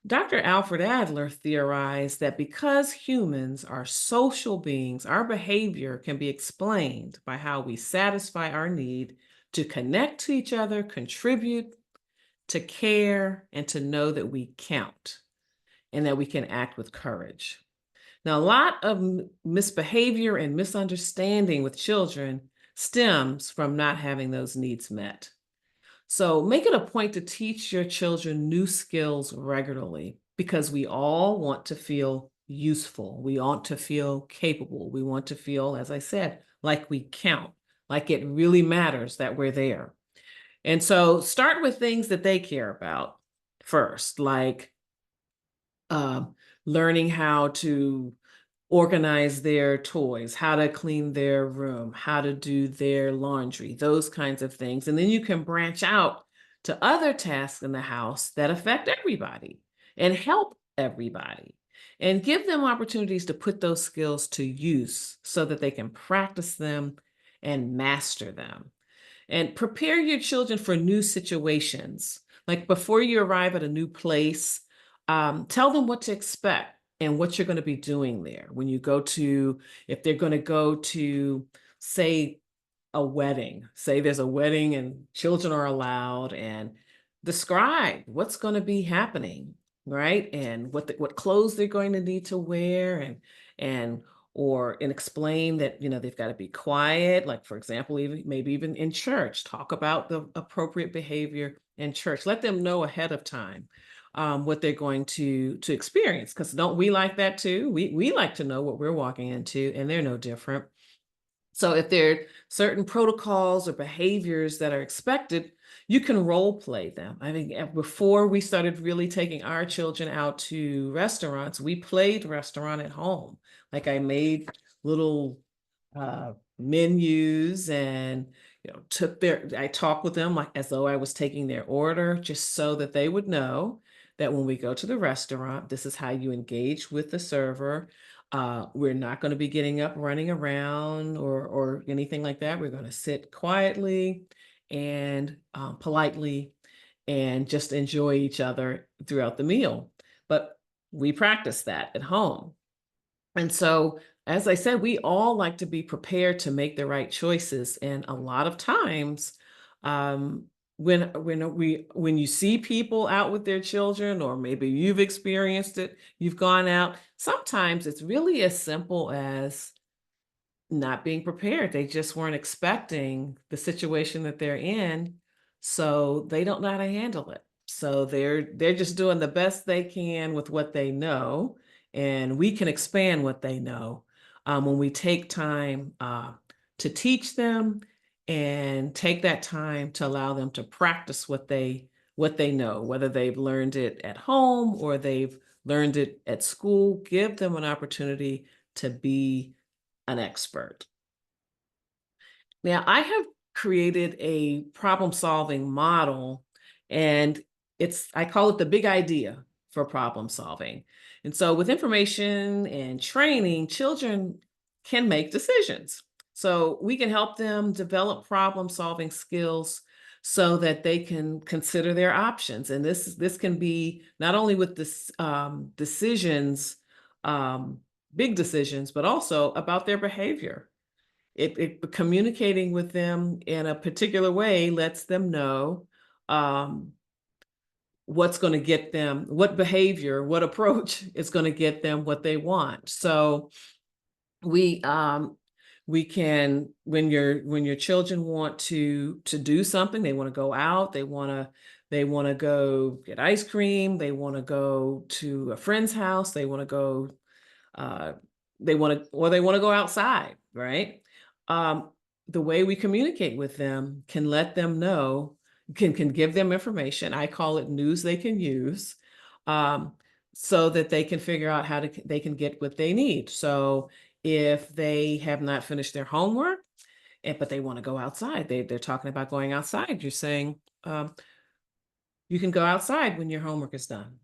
Dr. Alfred Adler theorized that because humans are social beings, our behavior can be explained by how we satisfy our need to connect to each other, contribute, to care, and to know that we count and that we can act with courage. Now, a lot of misbehavior and misunderstanding with children stems from not having those needs met. So make it a point to teach your children new skills regularly, because we all want to feel useful. We want to feel capable. We want to feel, as I said, like we count, like it really matters that we're there. And so start with things that they care about first, like learning how to organize their toys, how to clean their room, how to do their laundry, those kinds of things. And then you can branch out to other tasks in the house that affect everybody and help everybody, and give them opportunities to put those skills to use so that they can practice them and master them. And prepare your children for new situations. Like before you arrive at a new place, tell them what to expect and what you're going to be doing there. When you go to, if they're going to go to, say, a wedding, say there's a wedding and children are allowed, and describe what's going to be happening, right? And what clothes they're going to need to wear, and and explain that they've got to be quiet. Like, for example, maybe even in church, talk about the appropriate behavior in church. Let them know ahead of time what they're going to experience, because don't we like that too? We like to know what we're walking into, and they're no different. So if there are certain protocols or behaviors that are expected, you can role play them. I mean, before we started really taking our children out to restaurants, we played restaurant at home. Like I made little menus and I talked with them like as though I was taking their order, just so that they would know that when we go to the restaurant, this is how you engage with the server. We're not going to be getting up, running around, or anything like that. We're going to sit quietly and politely and just enjoy each other throughout the meal. But we practice that at home. And so, as I said, we all like to be prepared to make the right choices. And a lot of times, um, when you see people out with their children, or maybe you've experienced it, you've gone out, sometimes it's really as simple as not being prepared. They just weren't expecting the situation that they're in, so they don't know how to handle it. So they're just doing the best they can with what they know, and we can expand what they know when we take time to teach them and take that time to allow them to practice what they know, whether they've learned it at home or they've learned it at school. Give them an opportunity to be an expert. Now, I have created a problem-solving model, and I call it the big idea for problem solving. And so with information and training, children can make decisions. So we can help them develop problem-solving skills so that they can consider their options. And this can be not only with this decisions, um, big decisions, but also about their behavior. Communicating with them in a particular way lets them know um, what's going to get them, what behavior, what approach is going to get them what they want. So we we can, when your children want to do something, they want to go out, they want to go get ice cream, they want to go to a friend's house, they want to go uh, they want to go outside, right? Um, the way we communicate with them can let them know, can give them information. I call it news they can use, um, so that they can figure out they can get what they need. So if they have not finished their homework, but they want to go outside, they're talking about going outside. You're saying, you can go outside when your homework is done.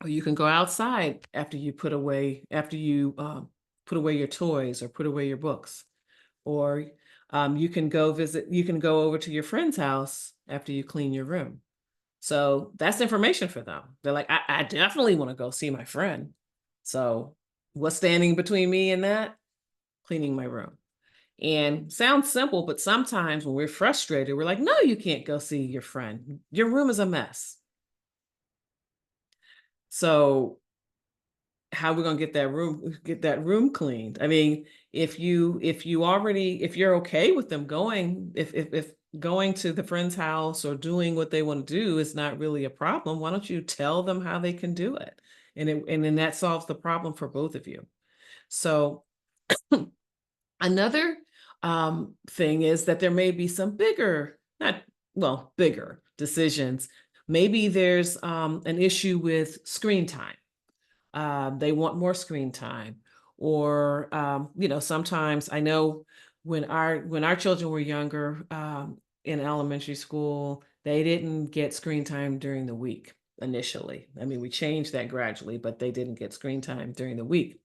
Or you can go outside after you put away your toys or put away your books. Or you can go over to your friend's house after you clean your room. So that's information for them. They're like, I definitely want to go see my friend. So what's standing between me and that? Cleaning my room. And sounds simple, but sometimes when we're frustrated, we're like, no, you can't go see your friend. Your room is a mess. So how we're gonna get that room cleaned. I mean, if you're okay with them going, if going to the friend's house or doing what they want to do is not really a problem, why don't you tell them how they can do it? And then that solves the problem for both of you. So another thing is that there may be some bigger, not well, bigger decisions. Maybe there's an issue with screen time. They want more screen time, or sometimes I know when our children were younger, in elementary school, they didn't get screen time during the week initially. I mean, we changed that gradually, but they didn't get screen time during the week.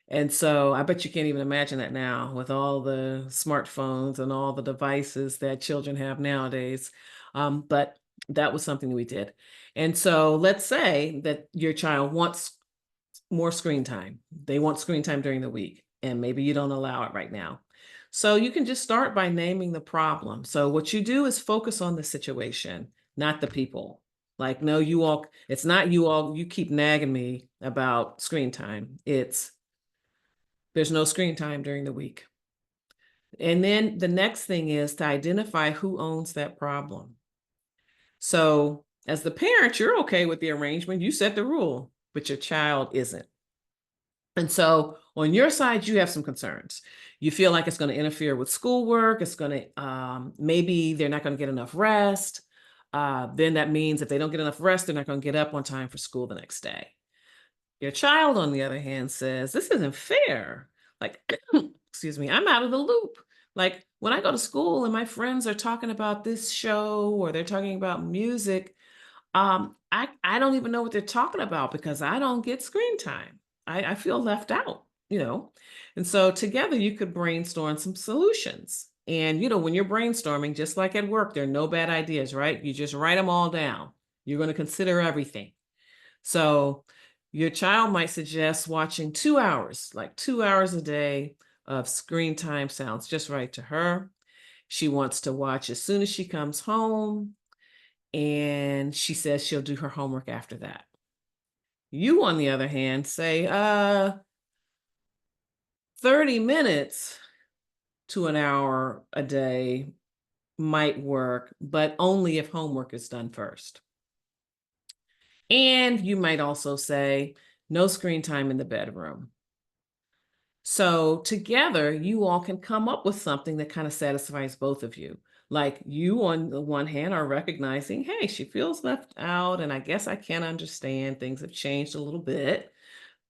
And so I bet you can't even imagine that now with all the smartphones and all the devices that children have nowadays. But that was something that we did. And so let's say that your child wants more screen time. They want screen time during the week, and maybe you don't allow it right now. So you can just start by naming the problem. So what you do is focus on the situation, not the people. Like, no, it's not you all, you keep nagging me about screen time. There's no screen time during the week. And then the next thing is to identify who owns that problem. So as the parent, you're okay with the arrangement. You set the rule, but your child isn't. And so on your side, you have some concerns. you feel like it's going to interfere with schoolwork. It's going to, maybe they're not going to get enough rest. Then that means if they don't get enough rest, they're not going to get up on time for school the next day. Your child, on the other hand, says, this isn't fair. Like, excuse me, I'm out of the loop. Like when I go to school and my friends are talking about this show or they're talking about music, I don't even know what they're talking about because I don't get screen time. I feel left out, you know. And so together you could brainstorm some solutions. And you know, when you're brainstorming, just like at work, there are no bad ideas, right? You just write them all down. You're going to consider everything. So your child might suggest watching 2 hours, like 2 hours a day of screen time sounds just right to her. She wants to watch as soon as she comes home, and she says she'll do her homework after that. You, on the other hand, say 30 minutes to an hour a day might work, but only if homework is done first. And you might also say no screen time in the bedroom. So together, you all can come up with something that kind of satisfies both of you. Like you, on the one hand, are recognizing, hey, she feels left out, and I guess I can understand things have changed a little bit.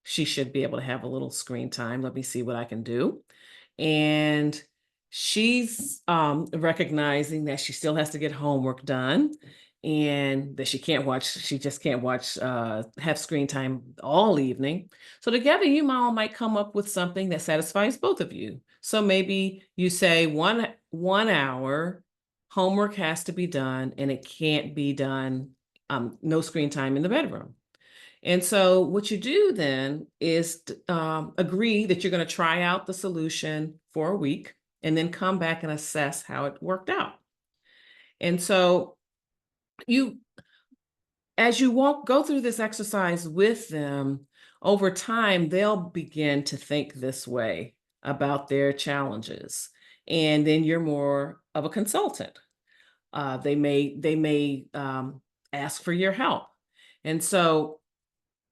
She should be able to have a little screen time. Let me see what I can do. And she's recognizing that she still has to get homework done and that she just can't watch, have screen time all evening. So together, you all might come up with something that satisfies both of you. So maybe you say 1 hour homework has to be done and it can't be done, no screen time in the bedroom. And so what you do then is agree that you're going to try out the solution for a week and then come back and assess how it worked out. And so you, as you go through this exercise with them, over time, they'll begin to think this way about their challenges. And then you're more of a consultant. They may ask for your help. And so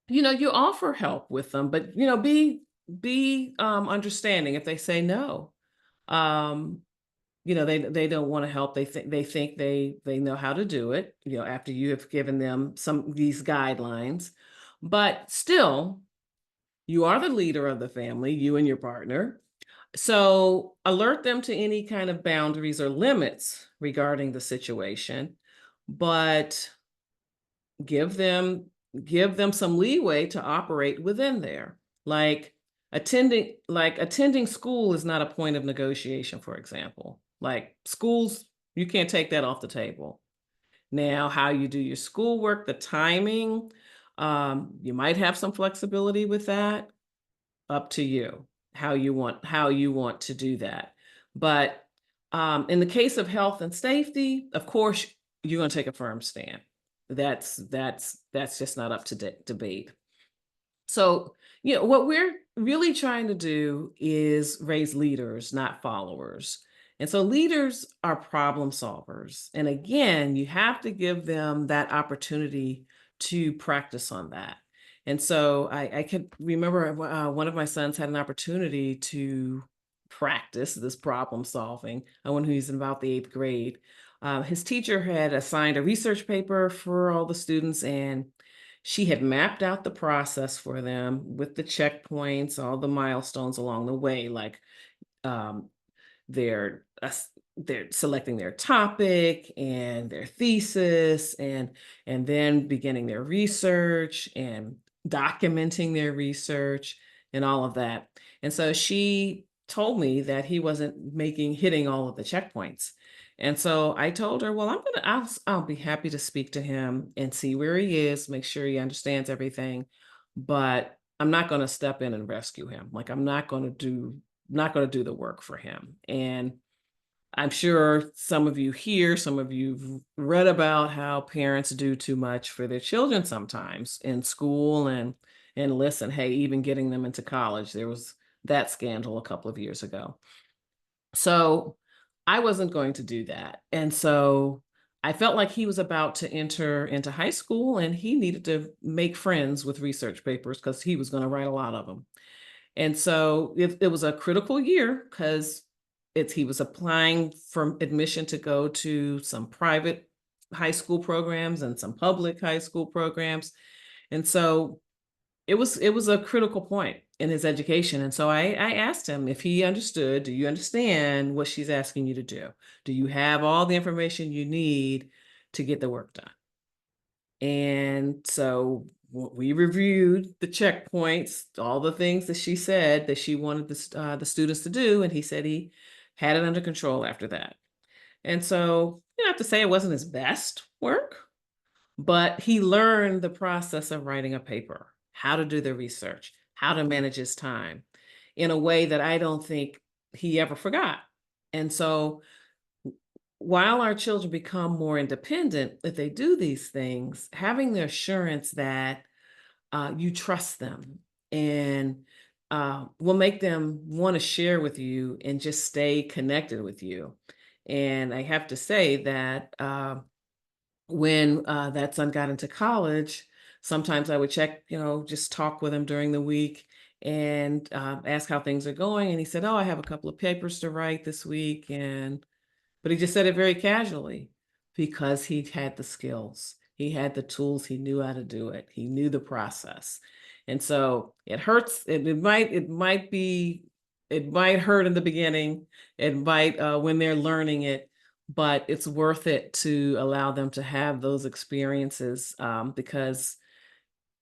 you offer help with them, but be understanding if they say no. Um, they don't want to help. They think they know how to do it, after you have given them some these guidelines. But still, you are the leader of the family, you and your partner. So alert them to any kind of boundaries or limits regarding the situation, but give them give them some leeway to operate within there. Like attending school is not a point of negotiation, for example. Like schools, you can't take that off the table. Now, how you do your schoolwork, the timing, you might have some flexibility with that. Up to you how you want to do that. But in the case of health and safety, of course, you're going to take a firm stand. That's just not up to debate. So, what we're really trying to do is raise leaders, not followers. And so leaders are problem solvers. And again, you have to give them that opportunity to practice on that. And so I can remember one of my sons had an opportunity to practice this problem solving when he was in about the 8th grade. His teacher had assigned a research paper for all the students, and she had mapped out the process for them with the checkpoints, all the milestones along the way, like um, they're they're selecting their topic and their thesis, and then beginning their research and documenting their research and all of that. And so she told me that he wasn't hitting all of the checkpoints. And so I told her, well, I'll be happy to speak to him and see where he is, make sure he understands everything, but I'm not going to step in and rescue him. Like I'm not going to do the work for him. And I'm sure some of you've read about how parents do too much for their children sometimes in school, and listen, hey, even getting them into college, there was that scandal a couple of years ago. So I wasn't going to do that. And so I felt like he was about to enter into high school and he needed to make friends with research papers because he was going to write a lot of them. And so it was a critical year because he was applying for admission to go to some private high school programs and some public high school programs. And so it was a critical point in his education. And so I asked him if he understood, do you understand what she's asking you to do? Do you have all the information you need to get the work done? And so we reviewed the checkpoints, all the things that she said that she wanted the students to do, and he said he had it under control after that. And so you have to say it wasn't his best work, but he learned the process of writing a paper, how to do the research, how to manage his time in a way that I don't think he ever forgot. And so while our children become more independent, if they do these things, having the assurance that you trust them and will make them want to share with you and just stay connected with you. And I have to say that when that son got into college, sometimes I would check, just talk with him during the week and ask how things are going. And he said, "Oh, I have a couple of papers to write this week." But he just said it very casually because he had the skills. He had the tools. He knew how to do it. He knew the process. And so it hurts. It might hurt in the beginning. It might when they're learning it, but it's worth it to allow them to have those experiences because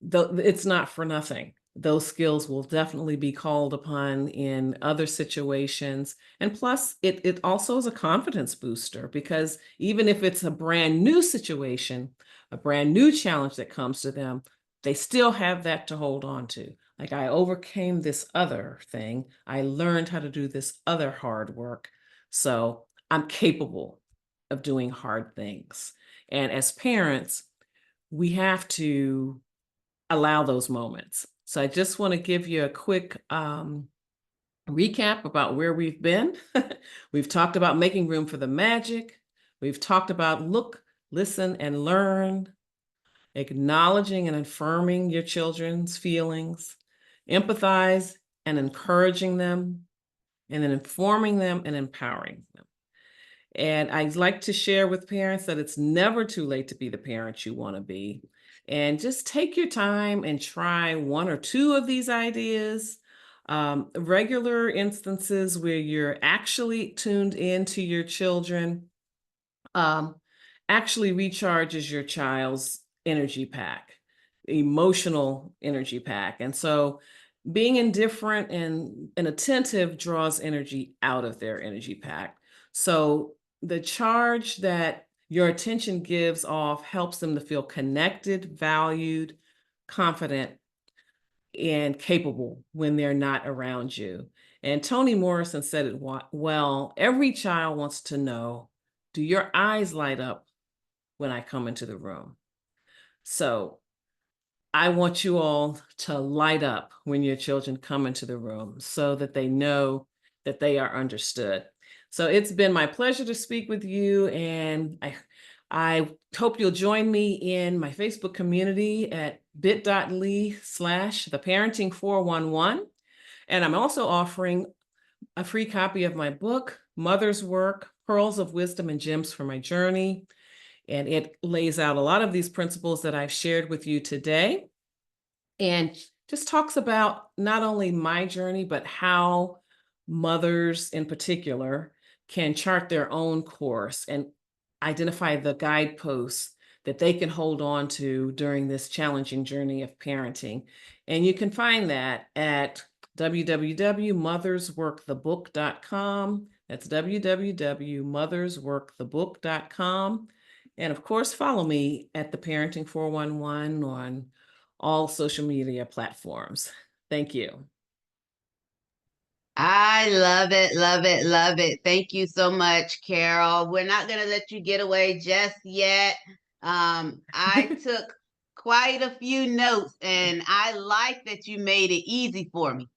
it's not for nothing. Those skills will definitely be called upon in other situations. And plus, it also is a confidence booster because even if it's a brand new situation, a brand new challenge that comes to them, they still have that to hold on to. Like, I overcame this other thing. I learned how to do this other hard work. So I'm capable of doing hard things. And as parents, we have to allow those moments. So I just want to give you a quick recap about where we've been. We've talked about making room for the magic. We've talked about look, listen, and learn, acknowledging and affirming your children's feelings, empathize and encouraging them, and then informing them and empowering them. And I'd like to share with parents that it's never too late to be the parent you want to be. And just take your time and try one or two of these ideas. Regular instances where you're actually tuned into your children um, actually recharges your child's energy pack, emotional energy pack. And so being indifferent and attentive draws energy out of their energy pack. So the charge that your attention gives off helps them to feel connected, valued, confident, and capable when they're not around you. And Toni Morrison said it well, every child wants to know, do your eyes light up when I come into the room? So I want you all to light up when your children come into the room so that they know that they are understood. So it's been my pleasure to speak with you, and I hope you'll join me in my Facebook community at bit.ly/theparenting411. And I'm also offering a free copy of my book, Mother's Work, Pearls of Wisdom and Gems for My Journey. And it lays out a lot of these principles that I've shared with you today and just talks about not only my journey, but how mothers in particular can chart their own course and identify the guideposts that they can hold on to during this challenging journey of parenting. And you can find that at www.mothersworkthebook.com. That's www.mothersworkthebook.com. And of course, follow me at the Parenting 411 on all social media platforms. Thank you. I love it, love it, love it. Thank you so much, Carol. We're not going to let you get away just yet. I took quite a few notes, and I like that you made it easy for me.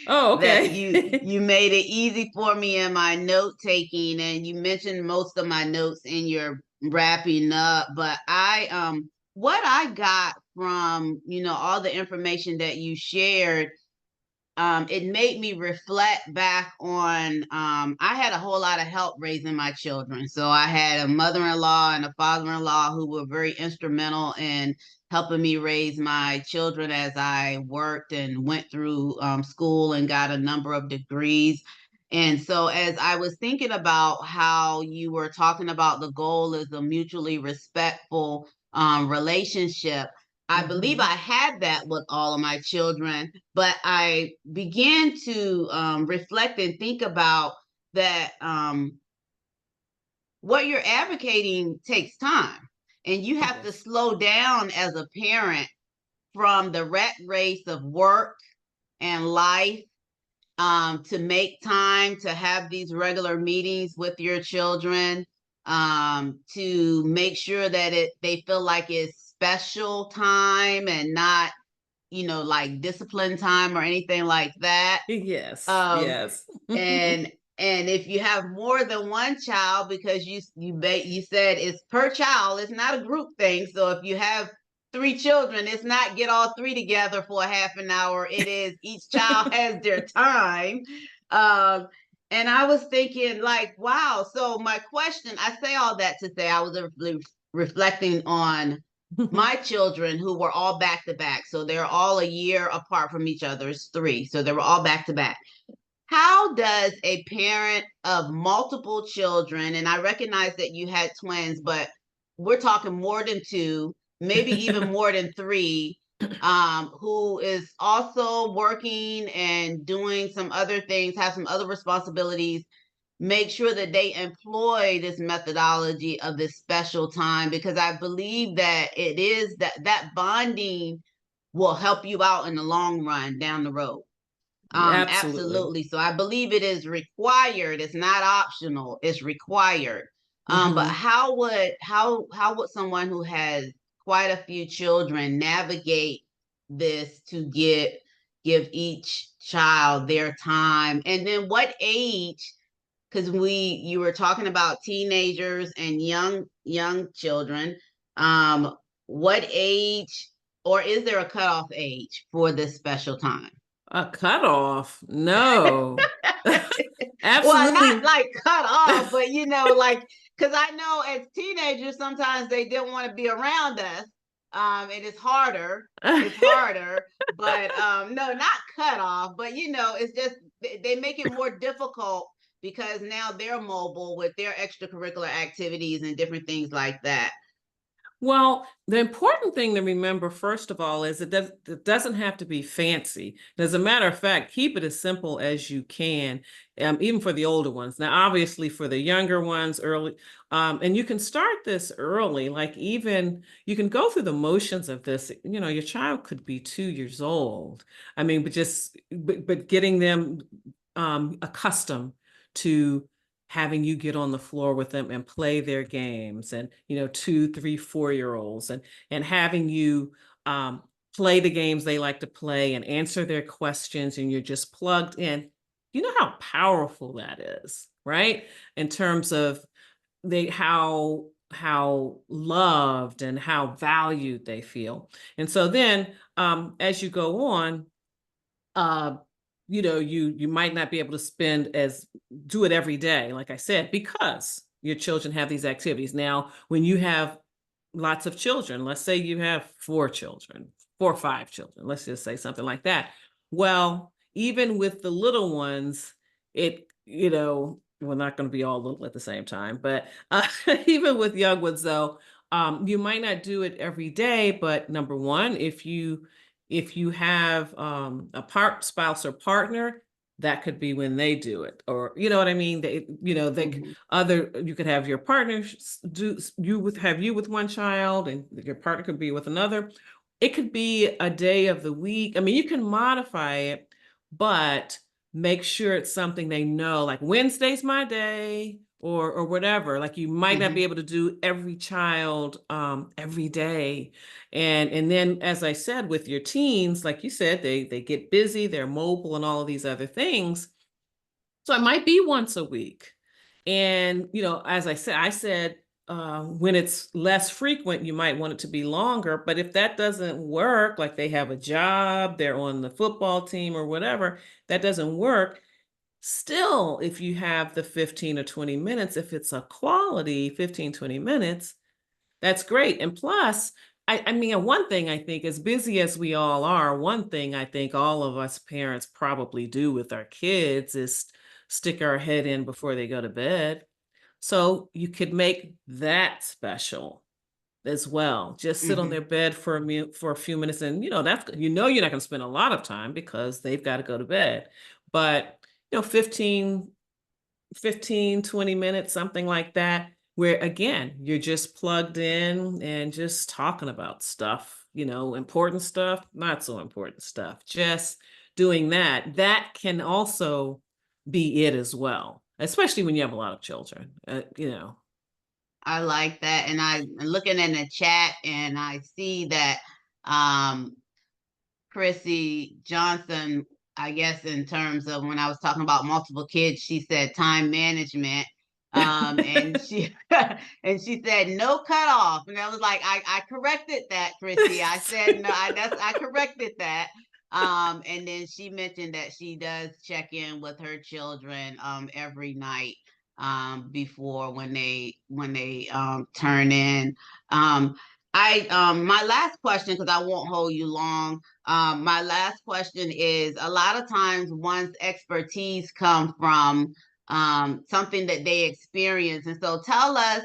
Oh, That okay. you made it easy for me in my note taking, and you mentioned most of my notes in your wrapping up. But what I got from all the information that you shared it made me reflect back on, I had a whole lot of help raising my children. So I had a mother-in-law and a father-in-law who were very instrumental in helping me raise my children as I worked and went through school and got a number of degrees. And so as I was thinking about how you were talking about the goal is a mutually respectful relationship, I believe I had that with all of my children, but I began to reflect and think about that what you're advocating takes time, and you have to Yes. slow down as a parent from the rat race of work and life, to make time to have these regular meetings with your children, to make sure that they feel like it's special time and not, like discipline time or anything like that. Yes. Um, Yes. and and if you have more than one child, because you said it's per child, it's not a group thing. So if you have three children, it's not get all three together for a half an hour. It is each child has their time. Um, and I was thinking, like, wow. So my question, I say all that to say I was reflecting on my children who were all back to back. So they're all a year apart from each other. It's three. So they were all back to back. How does a parent of multiple children, and I recognize that you had twins, but we're talking more than two, maybe even more than three, who is also working and doing some other things, have some other responsibilities, make sure that they employ this methodology of this special time, because I believe that it is that bonding will help you out in the long run down the road. Absolutely. Absolutely. So I believe it is required. It's not optional. It's required. But Hmm. how would someone who has quite a few children navigate this to give each child their time? And then what age? Because you were talking about teenagers and young children. Um, what age, or is there a cutoff age for this special time? A cutoff? No. Well, not Absolutely. like cut off, but like, because I know as teenagers sometimes they didn't want to be around us. And it's harder. It's harder, but no, not cut off. But it's just they make it more difficult because now they're mobile with their extracurricular activities and different things like that. Well, the important thing to remember, first of all, is it doesn't have to be fancy. As a matter of fact, keep it as simple as you can, even for the older ones. Now, obviously, for the younger ones, early, and you can start this early. Like even you can go through the motions of this. Your child could be 2 years old. I mean, but getting them accustomed to having you get on the floor with them and play their games, and 2, 3, 4 year olds, and having you play the games they like to play and answer their questions, and you're just plugged in. You know how powerful that is, right? In terms of they how loved and how valued they feel. And so then as you go on, uh, you might not be able to do it every day, like I said, because your children have these activities. Now, when you have lots of children, let's say you have 4 children, 4 or 5 children, let's just say something like that. Well, even with the little ones, we're not going to be all little at the same time, but even with young ones, though, you might not do it every day. But number one, if you have a spouse or partner, that could be when they do it, or you know what I mean. Mhm. You could have your partner do you with one child, and your partner could be with another. It could be a day of the week. I mean, you can modify it, but make sure it's something they know, like Wednesday's my day, or whatever. Like you might not be Mhm. able to do every child every day. And then, as I said, with your teens, like you said, they get busy, they're mobile, and all of these other things. So it might be once a week. And as I said, when it's less frequent, you might want it to be longer. But if that doesn't work, like they have a job, they're on the football team or whatever, that doesn't work. Still, if you have the 15 or 20 minutes, if it's a quality 15, 20 minutes, that's great. And plus, I mean, one thing I think, as busy as we all are, one thing I think all of us parents probably do with our kids is stick our head in before they go to bed. So you could make that special as well. Just sit on Mm-hmm. their bed for for a few minutes, and that's you're not going to spend a lot of time because they've got to go to bed. But 15, 20 minutes, something like that, where again, you're just plugged in and just talking about stuff, important stuff, not so important stuff. Just doing that, that can also be it as well, especially when you have a lot of children, I like that. And I'm looking in the chat and I see that um, Chrissy Johnson, I guess, in terms of when I was talking about multiple kids, she said time management. And she and she said no cutoff. And I was like, I corrected that, Chrissy. I said no, I corrected that. And then she mentioned that she does check in with her children every night before when they turn in. I My last question, because I won't hold you long. My last question is, a lot of times one's expertise come from something that they experience. And so tell us,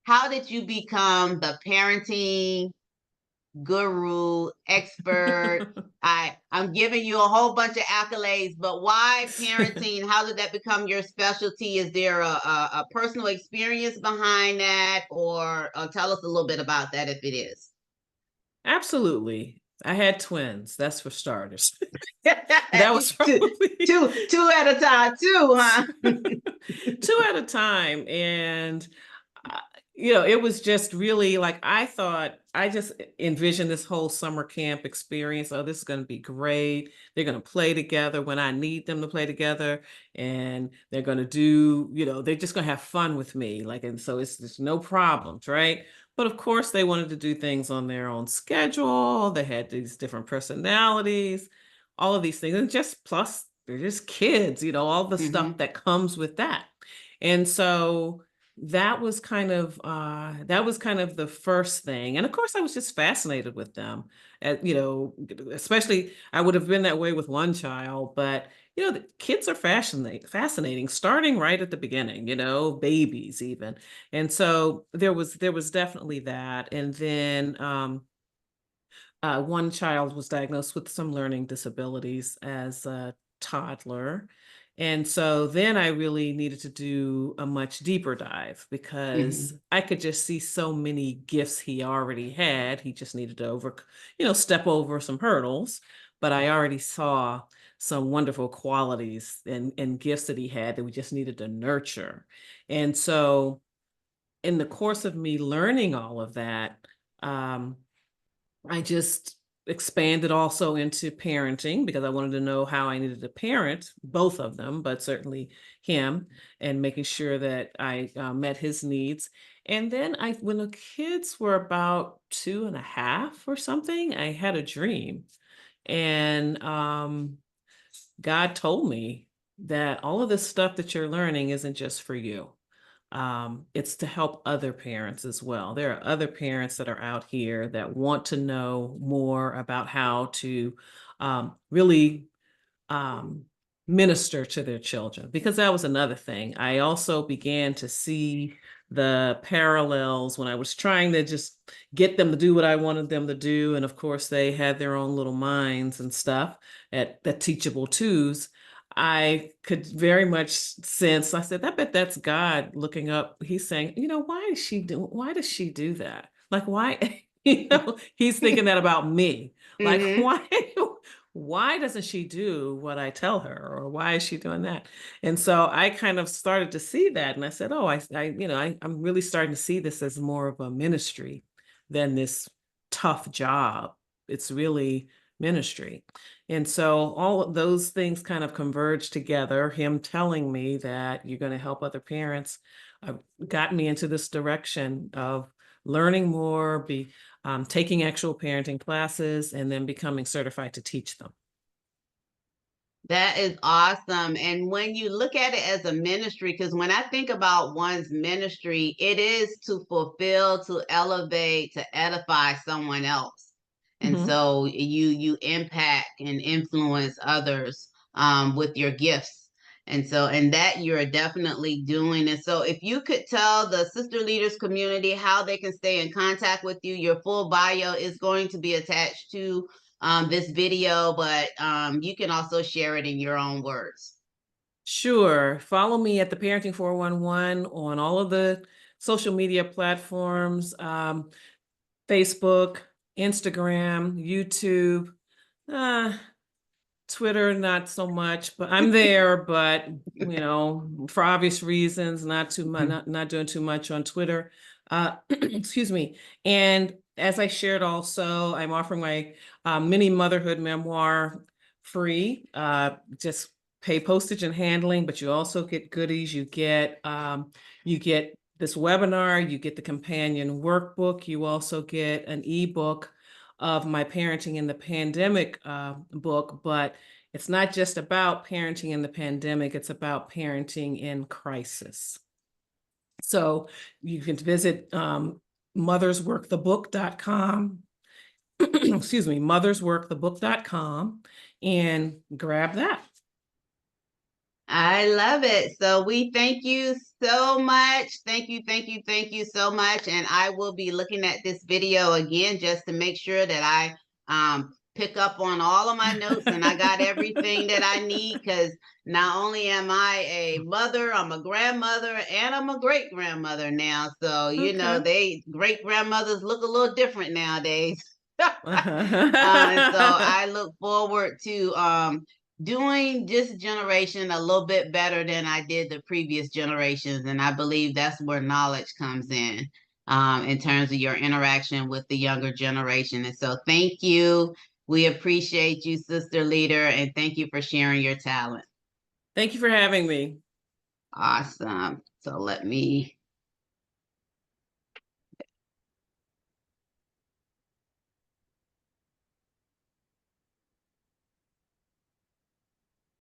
how did you become the parenting guru, expert? I'm giving you a whole bunch of accolades, but why parenting? How did that become your specialty? Is there a personal experience behind that, or tell us a little bit about that if it is? Absolutely. I had twins, that's for starters. That was two, probably two at a time, too, huh? 2 at a time, and, uh, it was just really like, I just envisioned this whole summer camp experience. "Oh, this is gonna be great. They're gonna play together when I need them to play together, and they're gonna they're just gonna have fun with me." Like, and so there's no problems, right? But of course, they wanted to do things on their own schedule. They had these different personalities, all of these things, and just plus they're just kids, all the stuff Mm-hmm. that comes with that. And so that was kind of the first thing. And of course, I was just fascinated with them. Especially I would have been that way with one child, but the kids are fascinating, starting right at the beginning, babies even. And so there was definitely that. And then one child was diagnosed with some learning disabilities as a toddler. And so then I really needed to do a much deeper dive because Mm-hmm. I could just see so many gifts he already had. He just needed to step over some hurdles. But I already saw some wonderful qualities and gifts that he had that we just needed to nurture. And so in the course of me learning all of that, um, I just expanded also into parenting because I wanted to know how I needed to parent both of them, but certainly him, and making sure that I met his needs. And then when the kids were about 2.5 or something, I had a dream. And God told me that all of this stuff that you're learning isn't just for you. It's to help other parents as well. There are other parents that are out here that want to know more about how to really um, minister to their children, because that was another thing. I also began to see the parallels when I was trying to just get them to do what I wanted them to do. And of course, they had their own little minds and stuff at teachable twos. I could very much sense, I said, I bet that's God looking up. He's saying, why does she do that? Like, why, he's thinking that about me. Like, Mm-hmm. why doesn't she do what I tell her, or why is she doing that? And so I kind of started to see that, and I said, oh, I'm really starting to see this as more of a ministry than this tough job. It's really ministry. And so all of those things kind of converged together, him telling me that you're going to help other parents got me into this direction of learning more, taking actual parenting classes, and then becoming certified to teach them. That is awesome. And when you look at it as a ministry, because when I think about one's ministry, it is to fulfill, to elevate, to edify someone else. And Mhm. so you impact and influence others with your gifts. And that you're definitely doing. And so if you could tell the sister leaders community how they can stay in contact with you, your full bio is going to be attached to this video, but you can also share it in your own words. Sure. Follow me at the Parenting 411 on all of the social media platforms, Facebook, Instagram, YouTube, uh, Twitter, not so much, but I'm there, but for obvious reasons, not too much, not doing too much on Twitter. Excuse me. And as I shared also, I'm offering my mini motherhood memoir free. Just pay postage and handling, but you also get goodies. You get this webinar, you get the companion workbook, you also get an ebook of my Parenting in the Pandemic book, but it's not just about parenting in the pandemic, it's about parenting in crisis. So you can visit mothersworkthebook.com, excuse me, mothersworkthebook.com, and grab that. I love it. So we thank you so much. Thank you, thank you, thank you so much. And I will be looking at this video again just to make sure that I pick up on all of my notes and I got everything that I need, because not only am I a mother, I'm a grandmother, and I'm a great grandmother now. So, Okay. great grandmothers look a little different nowadays. And so I look forward to doing this generation a little bit better than I did the previous generations. And I believe that's where knowledge comes in terms of your interaction with the younger generation. And so thank you. We appreciate you, Sister Leader, and thank you for sharing your talent. Thank you for having me. Awesome. So let me